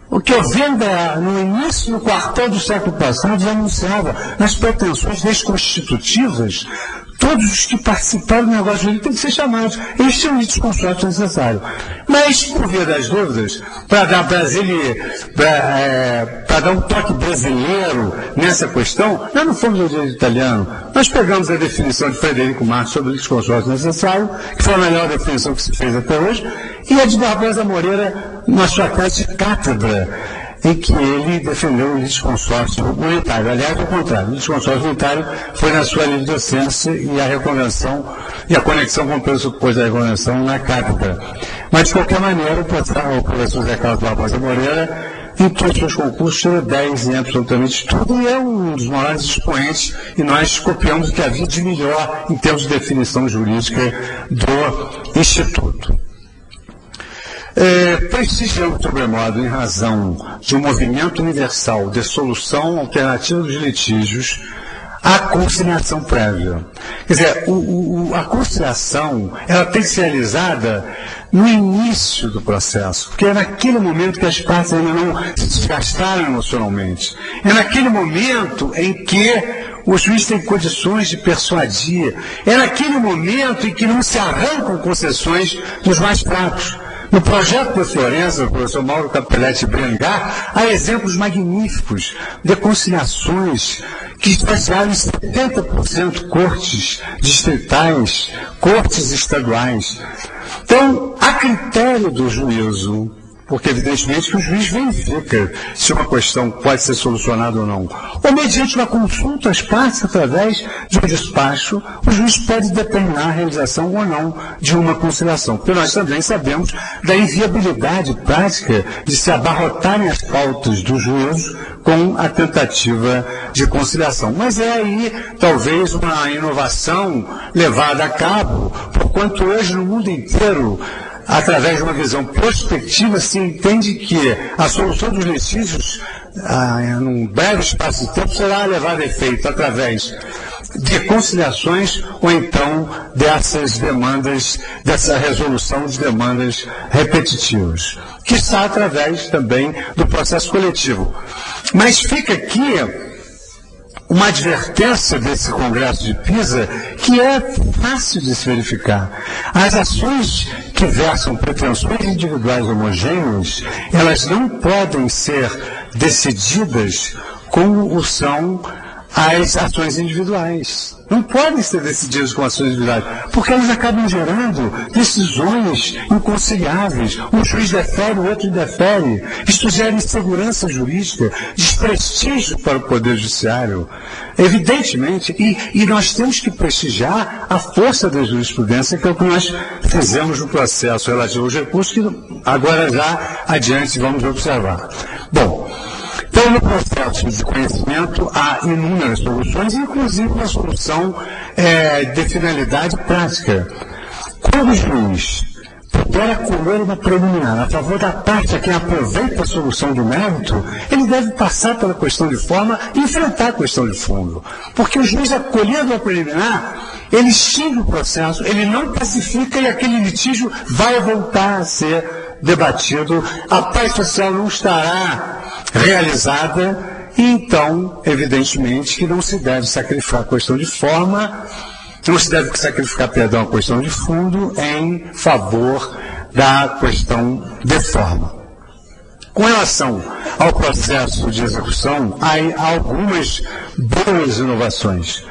O que eu vendo no início do quartel do século passado já anunciava nas pretensões desconstitutivas, todos os que participaram do negócio jurídico têm que ser chamados. Este é o litisconsórcio necessário. Mas, por via das dúvidas, para dar um toque brasileiro nessa questão, nós não fomos ao direito italiano. Nós pegamos a definição de Frederico Marx sobre o litisconsórcio necessário, que foi a melhor definição que se fez até hoje, e a de Barbosa Moreira, na sua tese de cátedra, em que ele defendeu o litisconsórcio unitário. Aliás, ao contrário, o litisconsórcio unitário foi na sua livre docência e a reconvenção e a conexão com o pressuposto da reconvenção na cátedra. Mas, de qualquer maneira, o professor Zé Carlos Barbosa Moreira, em todos os seus concursos, tirou 10 em absolutamente tudo e é um dos maiores expoentes, e nós copiamos o que havia de melhor em termos de definição jurídica do Instituto. Prestigiando, sobremodo, em razão de um movimento universal de solução alternativa dos litígios, a conciliação prévia. Quer dizer, a conciliação ela tem que ser realizada no início do processo, porque é naquele momento que as partes ainda não se desgastaram emocionalmente. É naquele momento em que o juiz tem condições de persuadir. É naquele momento em que não se arrancam concessões dos mais fracos. No projeto da Florença, do professor Mauro Capelletti Brengar, há exemplos magníficos de conciliações que esvaziaram em 70% cortes distritais, cortes estaduais. Então, a critério do juízo, porque evidentemente que o juiz verifica se uma questão pode ser solucionada ou não. Ou mediante uma consulta às partes através de um despacho, o juiz pode determinar a realização ou não de uma conciliação. Porque nós também sabemos da inviabilidade prática de se abarrotarem as pautas do juízo com a tentativa de conciliação. Mas é aí, talvez, uma inovação levada a cabo, porquanto hoje no mundo inteiro, através de uma visão prospectiva, se entende que a solução dos litígios, num breve espaço de tempo, será levada a efeito através de conciliações ou então dessas demandas, dessa resolução de demandas repetitivas, que está através também do processo coletivo. Mas fica aqui uma advertência desse Congresso de Pisa que é fácil de se verificar. As ações que versam pretensões individuais homogêneas, elas não podem ser decididas como são as ações individuais. Não podem ser decididas com ações individuais, porque elas acabam gerando decisões inconciliáveis. Um juiz defere, o outro indefere. Isto gera insegurança jurídica, desprestígio para o Poder Judiciário. Evidentemente, e nós temos que prestigiar a força da jurisprudência, que é o que nós fizemos no processo relativo aos recursos, que agora já adiante vamos observar. Bom, então, no processo de conhecimento, há inúmeras soluções, inclusive uma solução de finalidade prática. Quando o juiz, por puder acolher uma preliminar a favor da parte a quem aproveita a solução do mérito, ele deve passar pela questão de forma e enfrentar a questão de fundo. Porque o juiz acolhendo a preliminar, ele extingue o processo, ele não pacifica e aquele litígio vai voltar a ser debatido, a paz social não estará realizada e então, evidentemente, que não se deve sacrificar a questão de forma, não se deve sacrificar, perdão, a questão de fundo em favor da questão de forma. Com relação ao processo de execução, há algumas boas inovações.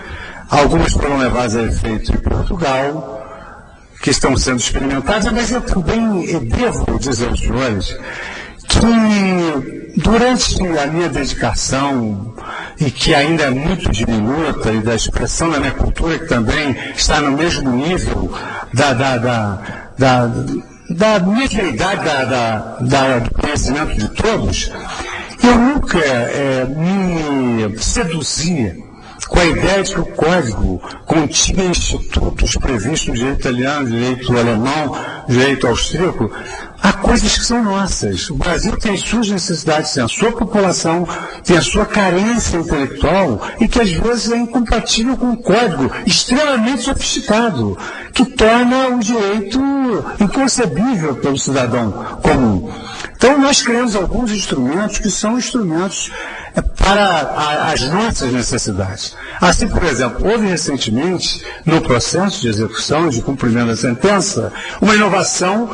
Algumas foram levadas a efeito em Portugal, que estão sendo experimentadas, mas eu também devo dizer aos senhores que durante a minha dedicação, e que ainda é muito diminuta, e da expressão da minha cultura, que também está no mesmo nível da mesma idade do conhecimento de todos, eu nunca me seduzi com a ideia de que o Código continha institutos previstos no direito italiano, direito alemão, direito austríaco. Há coisas que são nossas. O Brasil tem as suas necessidades, tem a sua população, tem a sua carência intelectual e que às vezes é incompatível com um código extremamente sofisticado, que torna o direito inconcebível pelo cidadão comum. Então nós criamos alguns instrumentos que são instrumentos para as nossas necessidades. Assim, por exemplo, houve recentemente, no processo de execução e de cumprimento da sentença, uma inovação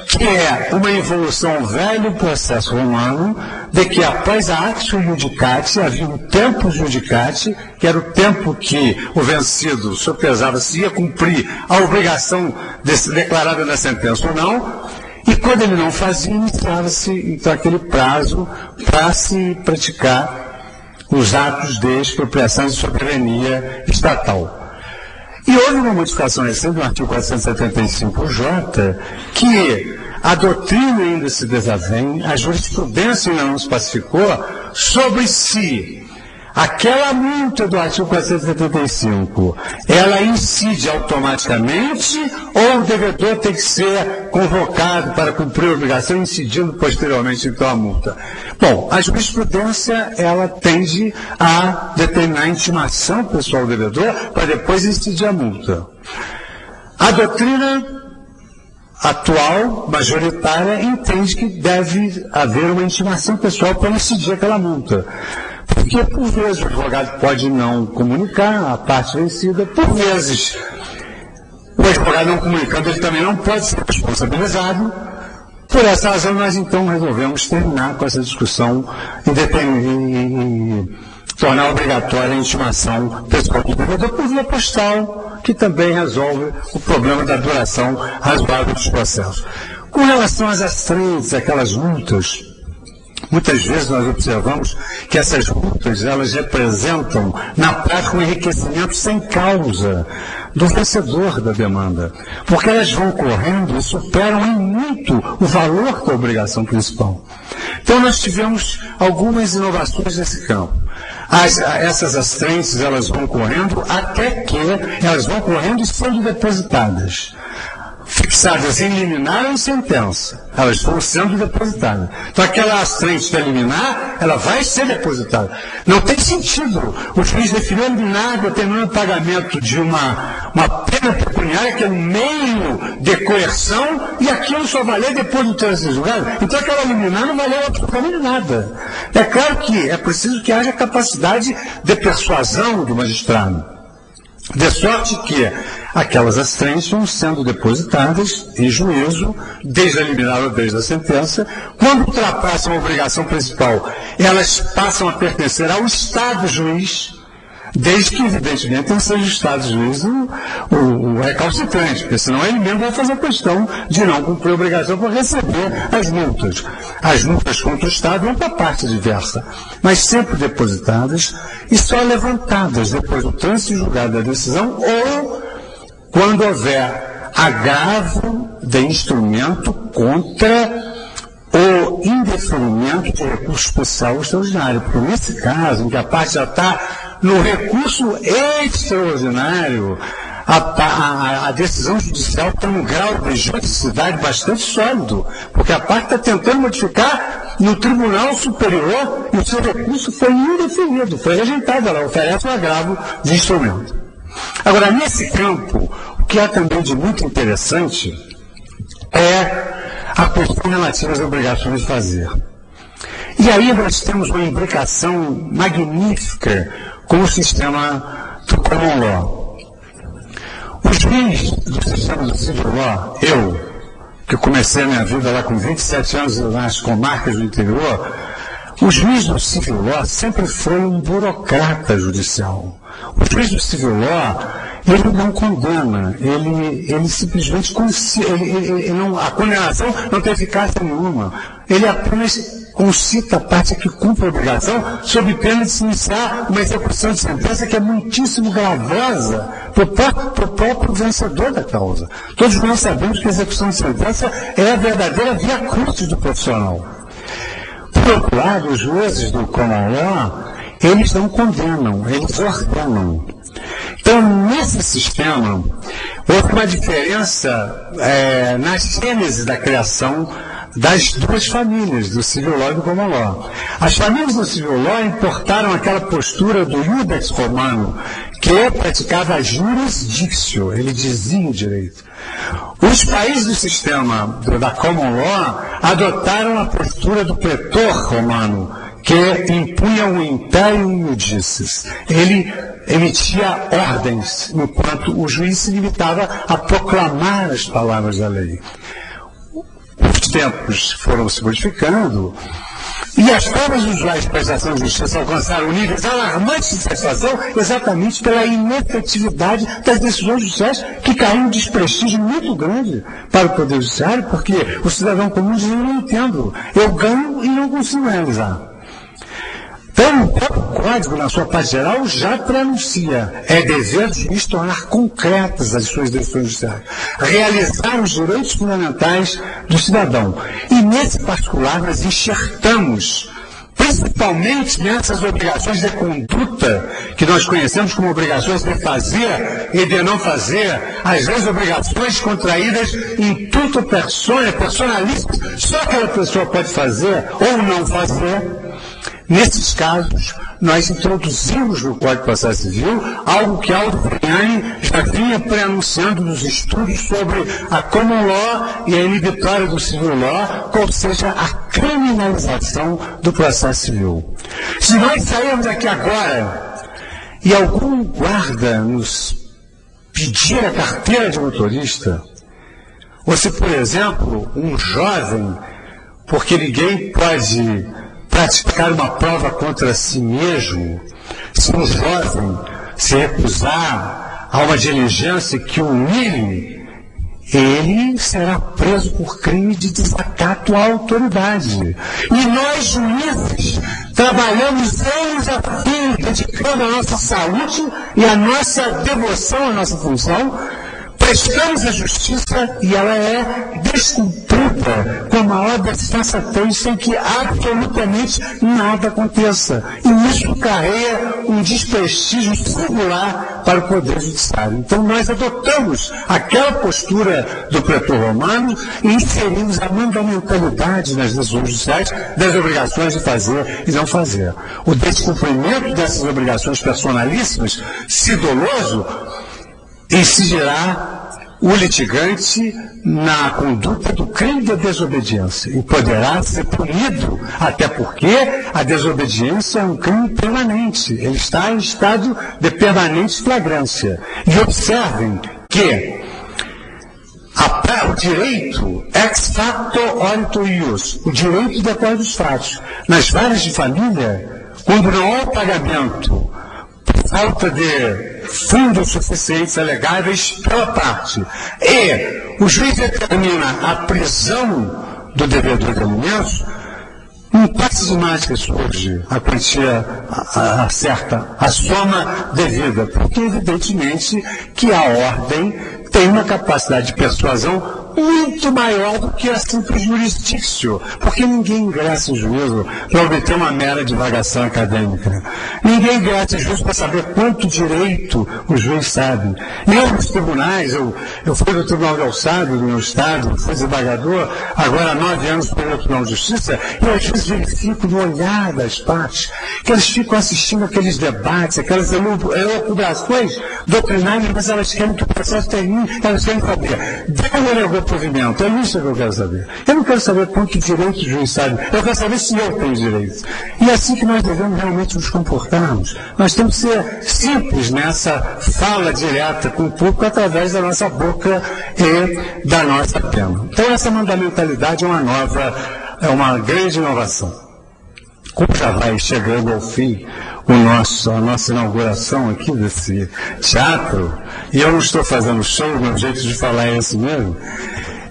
que é uma evolução ao velho processo romano, de que após a actio iudicati, havia um tempo iudicati, que era o tempo que o vencido sopesava se ia cumprir a obrigação declarada na sentença ou não, e quando ele não fazia, iniciava-se então aquele prazo para se praticar os atos de expropriação de soberania estatal. E houve uma modificação recente no artigo 475J, que a doutrina ainda se desavém, a jurisprudência ainda não se pacificou sobre se aquela multa do artigo 475, ela incide automaticamente ou o devedor tem que ser convocado para cumprir a obrigação, incidindo posteriormente então a multa? Bom, a jurisprudência, ela tende a determinar a intimação pessoal do devedor para depois incidir a multa. A doutrina atual, majoritária, entende que deve haver uma intimação pessoal para incidir aquela multa. Porque, por vezes, o advogado pode não comunicar a parte vencida, por vezes, o advogado não comunicando, ele também não pode ser responsabilizado. Por essa razão, nós, então, resolvemos terminar com essa discussão e tornar obrigatória a intimação pessoal do devedor por via postal, que também resolve o problema da duração razoável dos processos. Com relação às astrentes, aquelas multas, muitas vezes nós observamos que essas multas, elas representam, na prática, um enriquecimento sem causa do vencedor da demanda, porque elas vão correndo e superam em muito o valor da obrigação principal. Então nós tivemos algumas inovações nesse campo. Essas astrentes, elas vão correndo até que elas vão correndo e sendo depositadas. Fixadas em liminar ou em sentença, elas vão sendo depositadas. Então aquela astrente da liminar, ela vai ser depositada. Não tem sentido o juiz definir liminar determinando o pagamento de uma pena pecuniária que é um meio de coerção e aquilo só valer depois do trânsito julgado. Então aquela liminar não valeu absolutamente nada. É claro que é preciso que haja capacidade de persuasão do magistrado, de sorte que aquelas astrentes vão sendo depositadas em juízo, desde a liminar ou desde a sentença. Quando ultrapassam a obrigação principal, elas passam a pertencer ao Estado juiz, desde que, evidentemente, não seja o Estado juiz o recalcitrante, porque senão ele mesmo vai fazer questão de não cumprir a obrigação para receber as multas. As multas contra o Estado vão para a parte diversa, mas sempre depositadas e só levantadas depois do trânsito julgado da decisão ou quando houver agravo de instrumento contra o indeferimento de recurso especial ou extraordinário. Porque nesse caso, em que a parte já está no recurso extraordinário, a decisão judicial tem um grau de juridicidade bastante sólido, porque a parte está tentando modificar no Tribunal Superior e o seu recurso foi indeferido, foi rejeitado, ela oferece um agravo de instrumento. Agora, nesse campo, o que há também de muito interessante é a questão relativa às obrigações de fazer. E aí nós temos uma imbricação magnífica com o sistema do common law. Os juízes do sistema do civil law, eu, que comecei a minha vida lá com 27 anos nas comarcas do interior, o juiz do civil law sempre foi um burocrata judicial. O juiz do civil law, ele não condena, ele simplesmente a condenação não tem eficácia nenhuma. Ele apenas concita a parte que cumpre a obrigação sob pena de se iniciar uma execução de sentença que é muitíssimo gravosa para o próprio vencedor da causa. Todos nós sabemos que a execução de sentença é a verdadeira via crucis do profissional. Por outro lado, os juízes do common law, eles não condenam, eles ordenam. Então, nesse sistema, houve uma diferença na gênese da criação das duas famílias, do civil law e do common law. As famílias do civil law importaram aquela postura do iudex romano, que praticava a juris dictio, ele dizia o direito. Os países do sistema da common law adotaram a postura do pretor romano, que impunha o imperium iudicis. Ele emitia ordens, enquanto o juiz se limitava a proclamar as palavras da lei. Os tempos foram se modificando e as formas usuais de prestação de justiça alcançaram níveis alarmantes de satisfação exatamente pela inefetividade das decisões judiciais que caíram um desprestígio muito grande para o Poder Judiciário, porque o cidadão comum diz: eu não entendo, eu ganho e não consigo realizar. Então, o próprio Código, na sua parte geral, já pronuncia: é dever do juiz tornar concretas as suas decisões judiciais, realizar os direitos fundamentais do cidadão. E, nesse particular, nós enxertamos, principalmente nessas obrigações de conduta, que nós conhecemos como obrigações de fazer e de não fazer, às vezes obrigações contraídas in tutto personae, personalíssimas, só aquela pessoa pode fazer ou não fazer. Nesses casos, nós introduzimos no Código de Processo Civil algo que Aldo Vignani já vinha pré-anunciando nos estudos sobre a common law e a inibitória do civil law, ou seja, a criminalização do processo civil. Se nós sairmos aqui agora e algum guarda nos pedir a carteira de motorista, ou se, por exemplo, um jovem, porque ninguém pode praticar uma prova contra si mesmo, se um jovem se recusar a uma diligência que o humilhe, ele será preso por crime de desacato à autoridade. E nós, juízes, trabalhamos anos a fim, dedicando a nossa saúde e a nossa devoção à nossa função, prestamos a justiça e ela é descumprida com a maior desfaçatez, sem que absolutamente nada aconteça. E isso carrega um desprestígio singular para o Poder Judiciário. Então nós adotamos aquela postura do pretor romano e inserimos a mandamentalidade nas decisões judiciais das obrigações de fazer e não fazer. O descumprimento dessas obrigações personalíssimas, se doloso, incidirá o litigante na conduta do crime de desobediência e poderá ser punido, até porque a desobediência é um crime permanente, ele está em estado de permanente flagrância. E observem que o direito ex facto orito ius, o direito depois dos fatos, nas varas de família, quando não há o pagamento, falta de fundos suficientes alegáveis pela parte, e o juiz determina a prisão do devedor de alimentos, um passe de mágica surge a quantia certa, a soma devida, porque evidentemente que a ordem tem uma capacidade de persuasão muito maior do que a simples jurisdictio, porque ninguém ingressa em juízo para obter uma mera divagação acadêmica. Ninguém ingressa em juízo para saber quanto direito o juiz sabe. Eu, nos tribunais, eu fui do Tribunal de Alçado do meu estado, fui desembargador, agora há 9 anos pelo Tribunal de Justiça, e às vezes verifico no olhar das partes que eles ficam assistindo aqueles debates, aquelas elucubrações doutrinárias, mas elas querem que o processo termine, elas querem saber. Deu o provimento, é isso que eu quero saber. Eu não quero saber quanto direito o juiz sabe, eu quero saber se eu tenho direito. E é assim que nós devemos realmente nos comportarmos. Nós temos que ser simples nessa fala direta com o público através da nossa boca e da nossa pena. Então essa mandamentalidade é uma grande inovação. Como já vai chegando ao fim a nossa inauguração aqui desse teatro, e eu não estou fazendo show, meu jeito de falar é esse mesmo,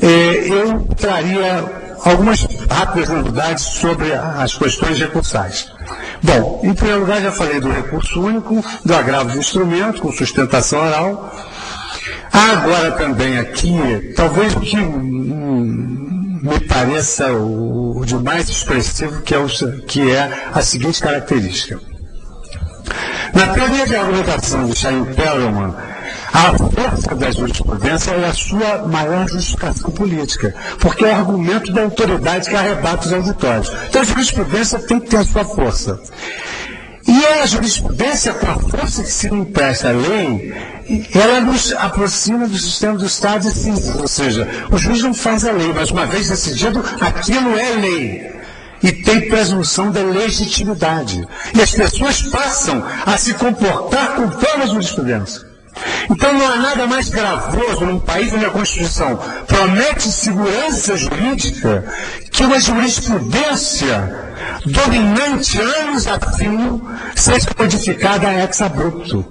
eu traria algumas rápidas novidades sobre as questões recursais. Bom, em primeiro lugar já falei do recurso único, do agravo de instrumento com sustentação oral. Há agora também aqui, talvez o que me pareça o de mais expressivo, que é a seguinte característica. Na teoria de argumentação de Chaim Perelman, a força da jurisprudência é a sua maior justificação política, porque é o argumento da autoridade que arrebata os auditórios. Então a jurisprudência tem que ter a sua força. E a jurisprudência, com a força que se empresta à lei, ela nos aproxima do sistema do Estado, ou seja, o juiz não faz a lei, mas uma vez decidido, aquilo é lei. E tem presunção da legitimidade. E as pessoas passam a se comportar conforme a jurisprudência. Então não há nada mais gravoso num país onde a Constituição promete segurança jurídica que uma jurisprudência dominante anos a fio seja modificada a ex abrupto.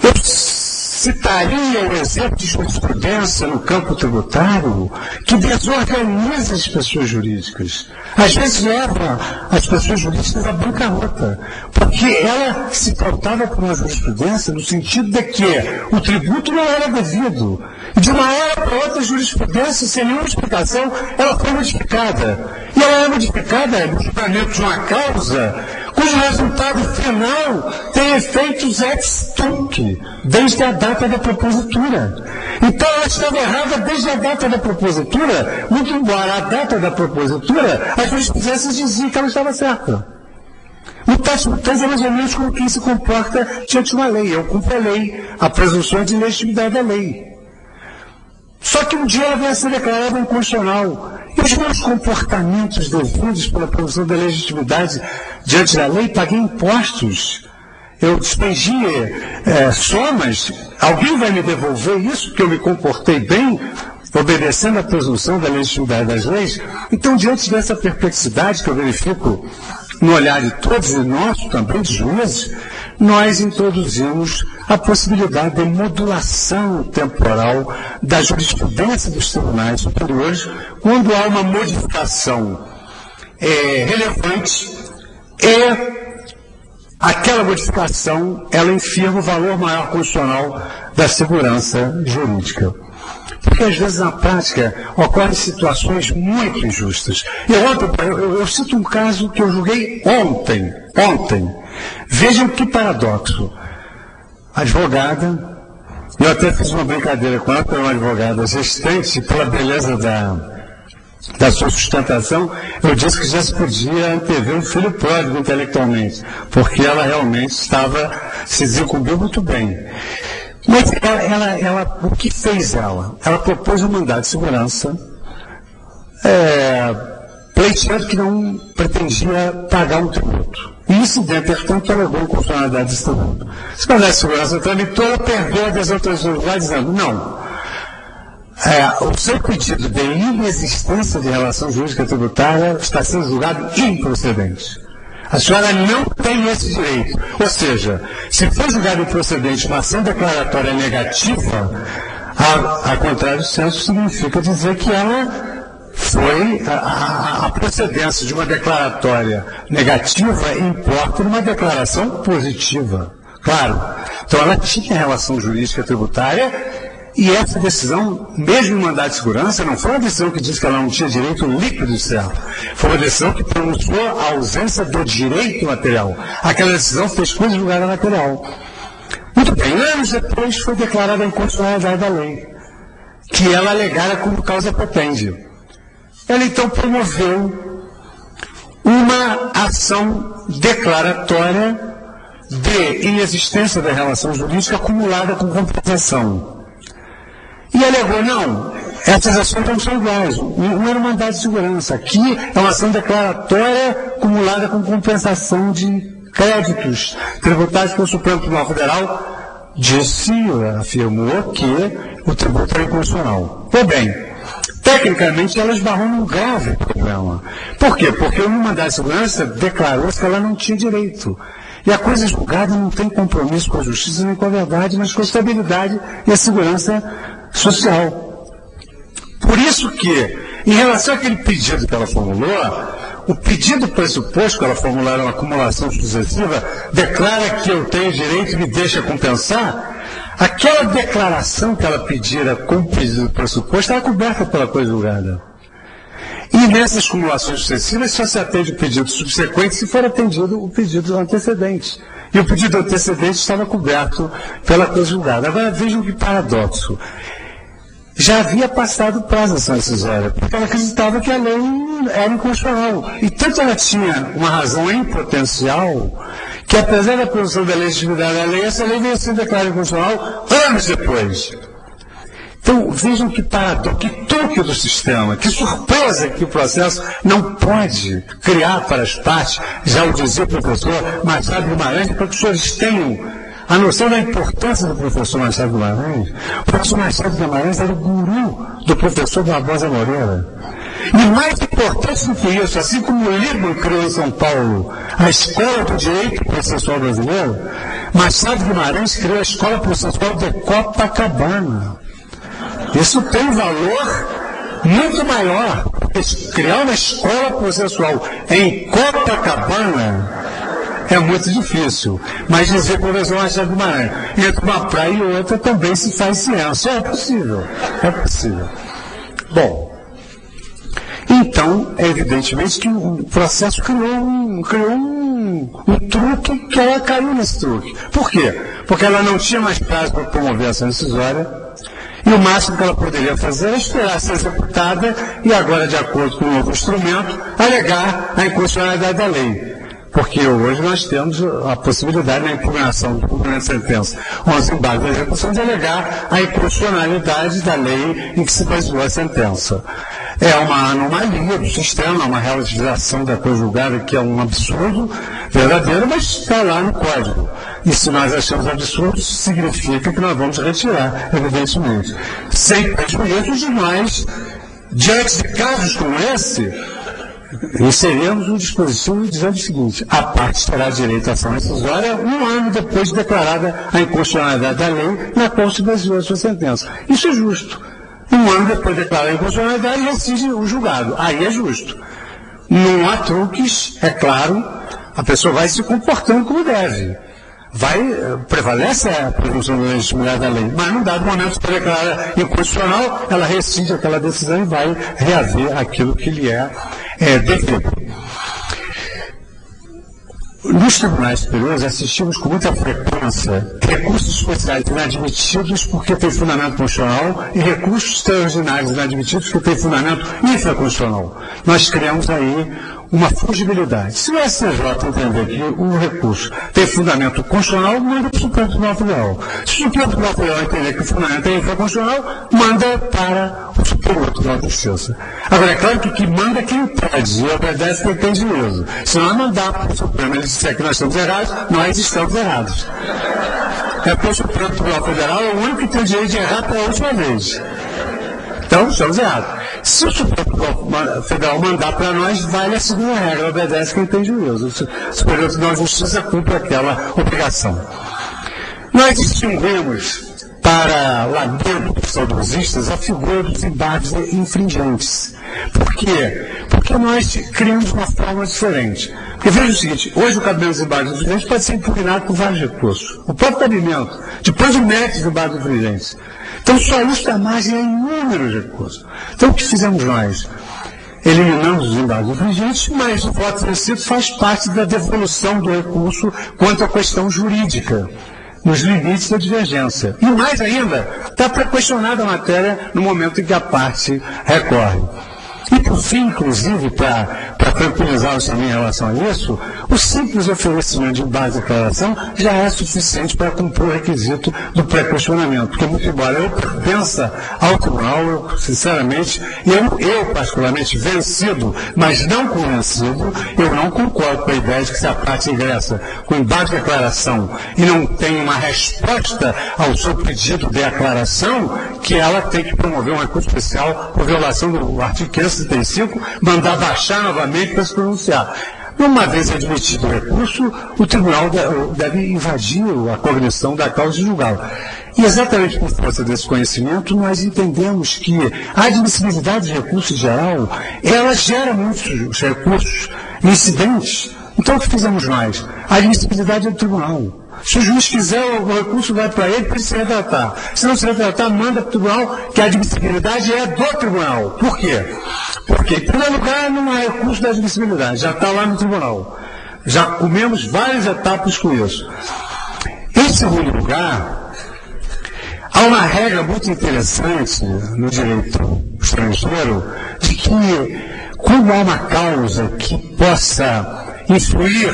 Eu citaria o exemplo de jurisprudência no campo tributário que desorganiza as pessoas jurídicas. Às vezes leva as pessoas jurídicas à bancarrota, porque ela se pautava por uma jurisprudência no sentido de que o tributo não era devido. E de uma hora para outra a jurisprudência, sem nenhuma explicação, ela foi modificada. E ela é modificada no julgamento de uma causa cujo resultado final tem efeitos ex tunc, desde a data da propositura. Então ela estava errada desde a data da propositura, muito embora a data da propositura, a jurisprudência dizia que ela estava certa. No tácito é mais ou menos como quem se comporta diante de uma lei. Eu cumpro a lei, a presunção de legitimidade da lei. Só que um dia ela vem a ser declarada inconstitucional. E os meus comportamentos devidos pela presunção da legitimidade diante da lei, paguei impostos, eu despendi somas, alguém vai me devolver isso, porque eu me comportei bem, obedecendo à presunção da legitimidade das leis? Então, diante dessa perplexidade que eu verifico no olhar de todos e nosso também, de juízes, nós introduzimos a possibilidade de modulação temporal da jurisprudência dos tribunais superiores quando há uma modificação relevante e aquela modificação ela infirma o valor maior constitucional da segurança jurídica. Porque às vezes na prática ocorrem situações muito injustas. Eu cito um caso que eu julguei ontem. Vejam que paradoxo. Advogada, eu até fiz uma brincadeira com ela, uma advogada gestante, pela beleza da sua sustentação, eu disse que já se podia antever um filho pródigo intelectualmente, porque ela realmente se desencobriu muito bem. Mas o que fez ela? Ela propôs um mandado de segurança, pleiteando que não pretendia pagar um tributo. E isso, entretanto, alegou a inconstitucionalidade desse tributo. Se mandado de segurança tramitou, ela perdeu a adesão tradicional, dizendo, não, o seu pedido de inexistência de relação jurídica tributária está sendo julgado improcedente. A senhora não tem esse direito. Ou seja, se for julgado improcedente uma ação declaratória negativa, a contrário do senso significa dizer que ela foi a procedência de uma declaratória negativa importa numa declaração positiva. Claro. Então ela tinha relação jurídica tributária E essa decisão, mesmo em mandado de segurança, não foi uma decisão que disse que ela não tinha direito líquido de certo. Foi uma decisão que pronunciou a ausência do direito material. Aquela decisão foi excluída do lugar material. Muito bem, anos depois foi declarada a inconstitucionalidade da lei, que ela alegara como causa potente. Ela então promoveu uma ação declaratória de inexistência da relação jurídica acumulada com compensação. E alegou, não, essas ações não são iguais. Um era um mandado de segurança. Aqui é uma ação declaratória acumulada com compensação de créditos tributários pelo Supremo Tribunal Federal. Afirmou que o tributo era inconstitucional. Pois bem, tecnicamente ela esbarrou num grave problema. Por quê? Porque no mandado de segurança declarou-se que ela não tinha direito. E a coisa julgada não tem compromisso com a justiça nem com a verdade, mas com a estabilidade e a segurança social. Por isso que, em relação àquele pedido que ela formulou, o pedido pressuposto que ela formulou uma acumulação sucessiva, declara que eu tenho direito e me deixa compensar. Aquela declaração que ela pedira com pedido pressuposto era coberta pela coisa julgada. E nessas acumulações sucessivas só se atende o pedido subsequente se for atendido o pedido antecedente. E o pedido antecedente estava coberto pela coisa julgada. Agora vejam que paradoxo. Já havia passado o prazo da ação decisória, porque ela acreditava que a lei era inconstitucional. E tanto ela tinha uma razão em potencial, que apesar da produção da legitimidade da lei, essa lei veio ser declarada inconstitucional anos depois. Então, vejam que paradoxo, que truque do sistema, que surpresa que o processo não pode criar para as partes, já o dizia o professor Machado Guimarães, para que os senhores tenham a noção da importância do professor Machado Guimarães. O professor Machado Guimarães era o guru do professor Barbosa Moreira. E mais importante do que isso, assim como o Líbano criou em São Paulo a Escola do Direito Processual Brasileiro, Machado Guimarães criou a Escola Processual de Copacabana. Isso tem um valor muito maior. Criar uma escola processual em Copacabana é muito difícil. Mas dizer professor Machado Guimarães, entre uma praia e outra também se faz ciência. É possível. É possível. Bom, então, evidentemente que o processo criou um truque que ela caiu nesse truque. Por quê? Porque ela não tinha mais prazo para promover a ação decisória. E o máximo que ela poderia fazer era esperar ser executada e agora, de acordo com o novo instrumento, alegar a inconstitucionalidade da lei. Porque hoje nós temos a possibilidade, na impugnação do cumprimento de sentença, 11 em base da execução, de alegar a inconstitucionalidade da lei em que se baseou a sentença. É uma anomalia do sistema, uma relativização da coisa julgada que é um absurdo verdadeiro, mas está lá no código. E se nós achamos absurdo, isso significa que nós vamos retirar, evidentemente. Sem prejuízo de nós, diante de casos como esse, inseriremos um dispositivo dizendo o seguinte: a parte terá direito à ação decisória 1 ano depois de declarada a inconstitucionalidade da lei na qual se baseou a sua sentença. Isso é justo. 1 ano depois de declarar a inconstitucionalidade, rescinde o julgado. Aí é justo. Não há truques, é claro, a pessoa vai se comportando como deve. Prevalece a presunção da legitimidade da lei, mas num dado momento, para declarar inconstitucional, ela rescinde aquela decisão e vai reaver aquilo que lhe é devido. Nos tribunais superiores assistimos com muita frequência recursos especiais inadmitidos porque tem fundamento constitucional e recursos extraordinários inadmitidos porque tem fundamento infraconstitucional. Nós criamos aí uma fungibilidade. Se o STJ entender que o recurso tem fundamento constitucional, manda para o Supremo Tribunal Federal. Se o Supremo Tribunal Federal entender que o fundamento é infraconstitucional, manda para o Superior Tribunal de Justiça. Agora, é claro que quem manda é quem pede e obedece quem tem juízo. Se nós mandar para o Supremo ele disser que nós estamos errados, nós estamos errados. É porque o Supremo Tribunal Federal é o único que tem o direito de errar pela última vez. Então, estamos errados. Se o Supremo Federal mandar para nós, vale a segunda regra, obedece quem tem juízo. O Superior Tribunal de Justiça cumpre aquela obrigação. Nós distinguimos para lamento dos saudosistas, a figura dos embargos infringentes. Por quê? Porque nós criamos uma forma diferente. Porque veja o seguinte, hoje o cabimento dos embargos infringentes pode ser impugnado por vários recursos. O próprio cabimento, depois o mérito dos embargos infringentes. Então só isso dá margem a inúmeros recursos. Então o que fizemos nós? Eliminamos os embargos infringentes, mas o voto vencido faz parte da devolução do recurso quanto à questão jurídica, nos limites da divergência. E mais ainda, está pré-questionada a matéria no momento em que a parte recorre. E por fim, inclusive, para tranquilizá-los também em relação a isso, o simples oferecimento de base de declaração já é suficiente para cumprir o requisito do pré-questionamento. Porque, muito embora eu pertença ao tribunal, eu, sinceramente, eu particularmente vencido, mas não convencido, eu não concordo com a ideia de que se a parte ingressa com base de declaração e não tem uma resposta ao seu pedido de aclaração, que ela tem que promover um recurso especial por violação do artigo 535, mandar baixar novamente para se pronunciar. Uma vez admitido o recurso, o tribunal deve invadir a cognição da causa e julgá-lo. E exatamente por força desse conhecimento, nós entendemos que a admissibilidade de recurso geral, ela gera muitos recursos incidentes. Então o que fizemos nós? A admissibilidade é do tribunal. Se o juiz quiser, o recurso vai para ele se retratar. Se não se retratar, manda para o tribunal, que a admissibilidade é do tribunal. Por quê? Porque, em primeiro lugar, não há recurso da admissibilidade, já está lá no tribunal. Já comemos várias etapas com isso. Em segundo lugar, há uma regra muito interessante no direito estrangeiro de que, quando há uma causa que possa influir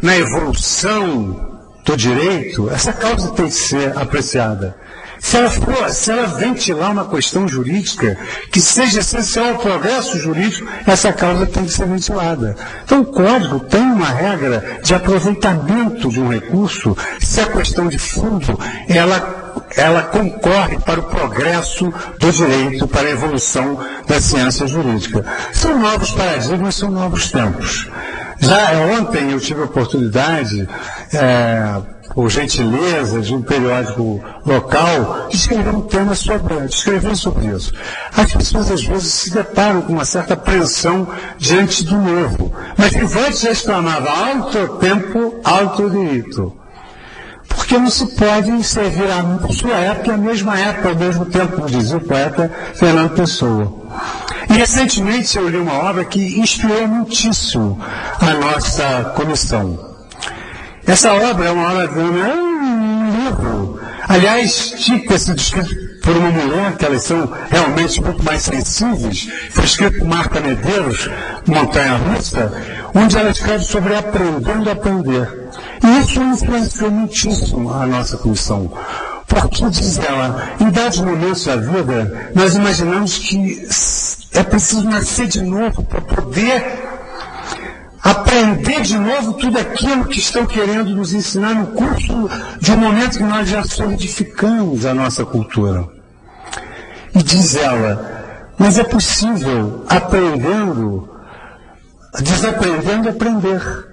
na evolução do direito, essa causa tem que ser apreciada. Se ela ventilar uma questão jurídica que seja essencial ao progresso jurídico, essa causa tem que ser ventilada. Então o Código tem uma regra de aproveitamento de um recurso se a questão de fundo ela concorre para o progresso do direito, para a evolução da ciência jurídica. São novos paradigmas, são novos tempos. Já ontem eu tive a oportunidade, por gentileza de um periódico local, de escrever um tema escrever sobre isso. As pessoas às vezes se deparam com uma certa apreensão diante do novo. Mas Cervantes já exclamava alto tempo, alto direito. Porque não se pode servir a sua época e a mesma época ao mesmo tempo, como dizia o poeta Fernando Pessoa. E recentemente eu li uma obra que inspirou muitíssimo a nossa comissão. Essa obra é uma obra de um livro. Aliás, tinha que ter sido escrito por uma mulher, que elas são realmente muito mais sensíveis. Foi escrito por Marta Medeiros, Montanha Russa, onde ela escreve sobre aprendendo a aprender. E isso influenciou muitíssimo a nossa comissão. Porque, diz ela, em dados momentos da vida, nós imaginamos que é preciso nascer de novo para poder aprender de novo tudo aquilo que estão querendo nos ensinar no curso de um momento que nós já solidificamos a nossa cultura. E diz ela, mas é possível, desaprendendo, aprender.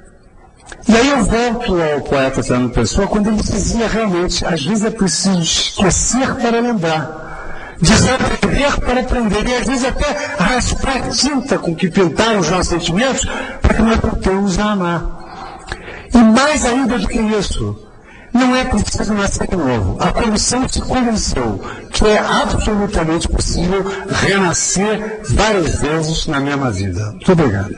E aí eu volto ao poeta Fernando Pessoa, quando ele dizia realmente, às vezes é preciso esquecer para lembrar, desaprender para aprender, e às vezes até raspar a tinta com que pintaram os nossos sentimentos, para que nós voltemos a amar. E mais ainda do que isso, não é preciso nascer de novo. A comissão se convenceu que é absolutamente possível renascer várias vezes na mesma vida. Muito obrigado.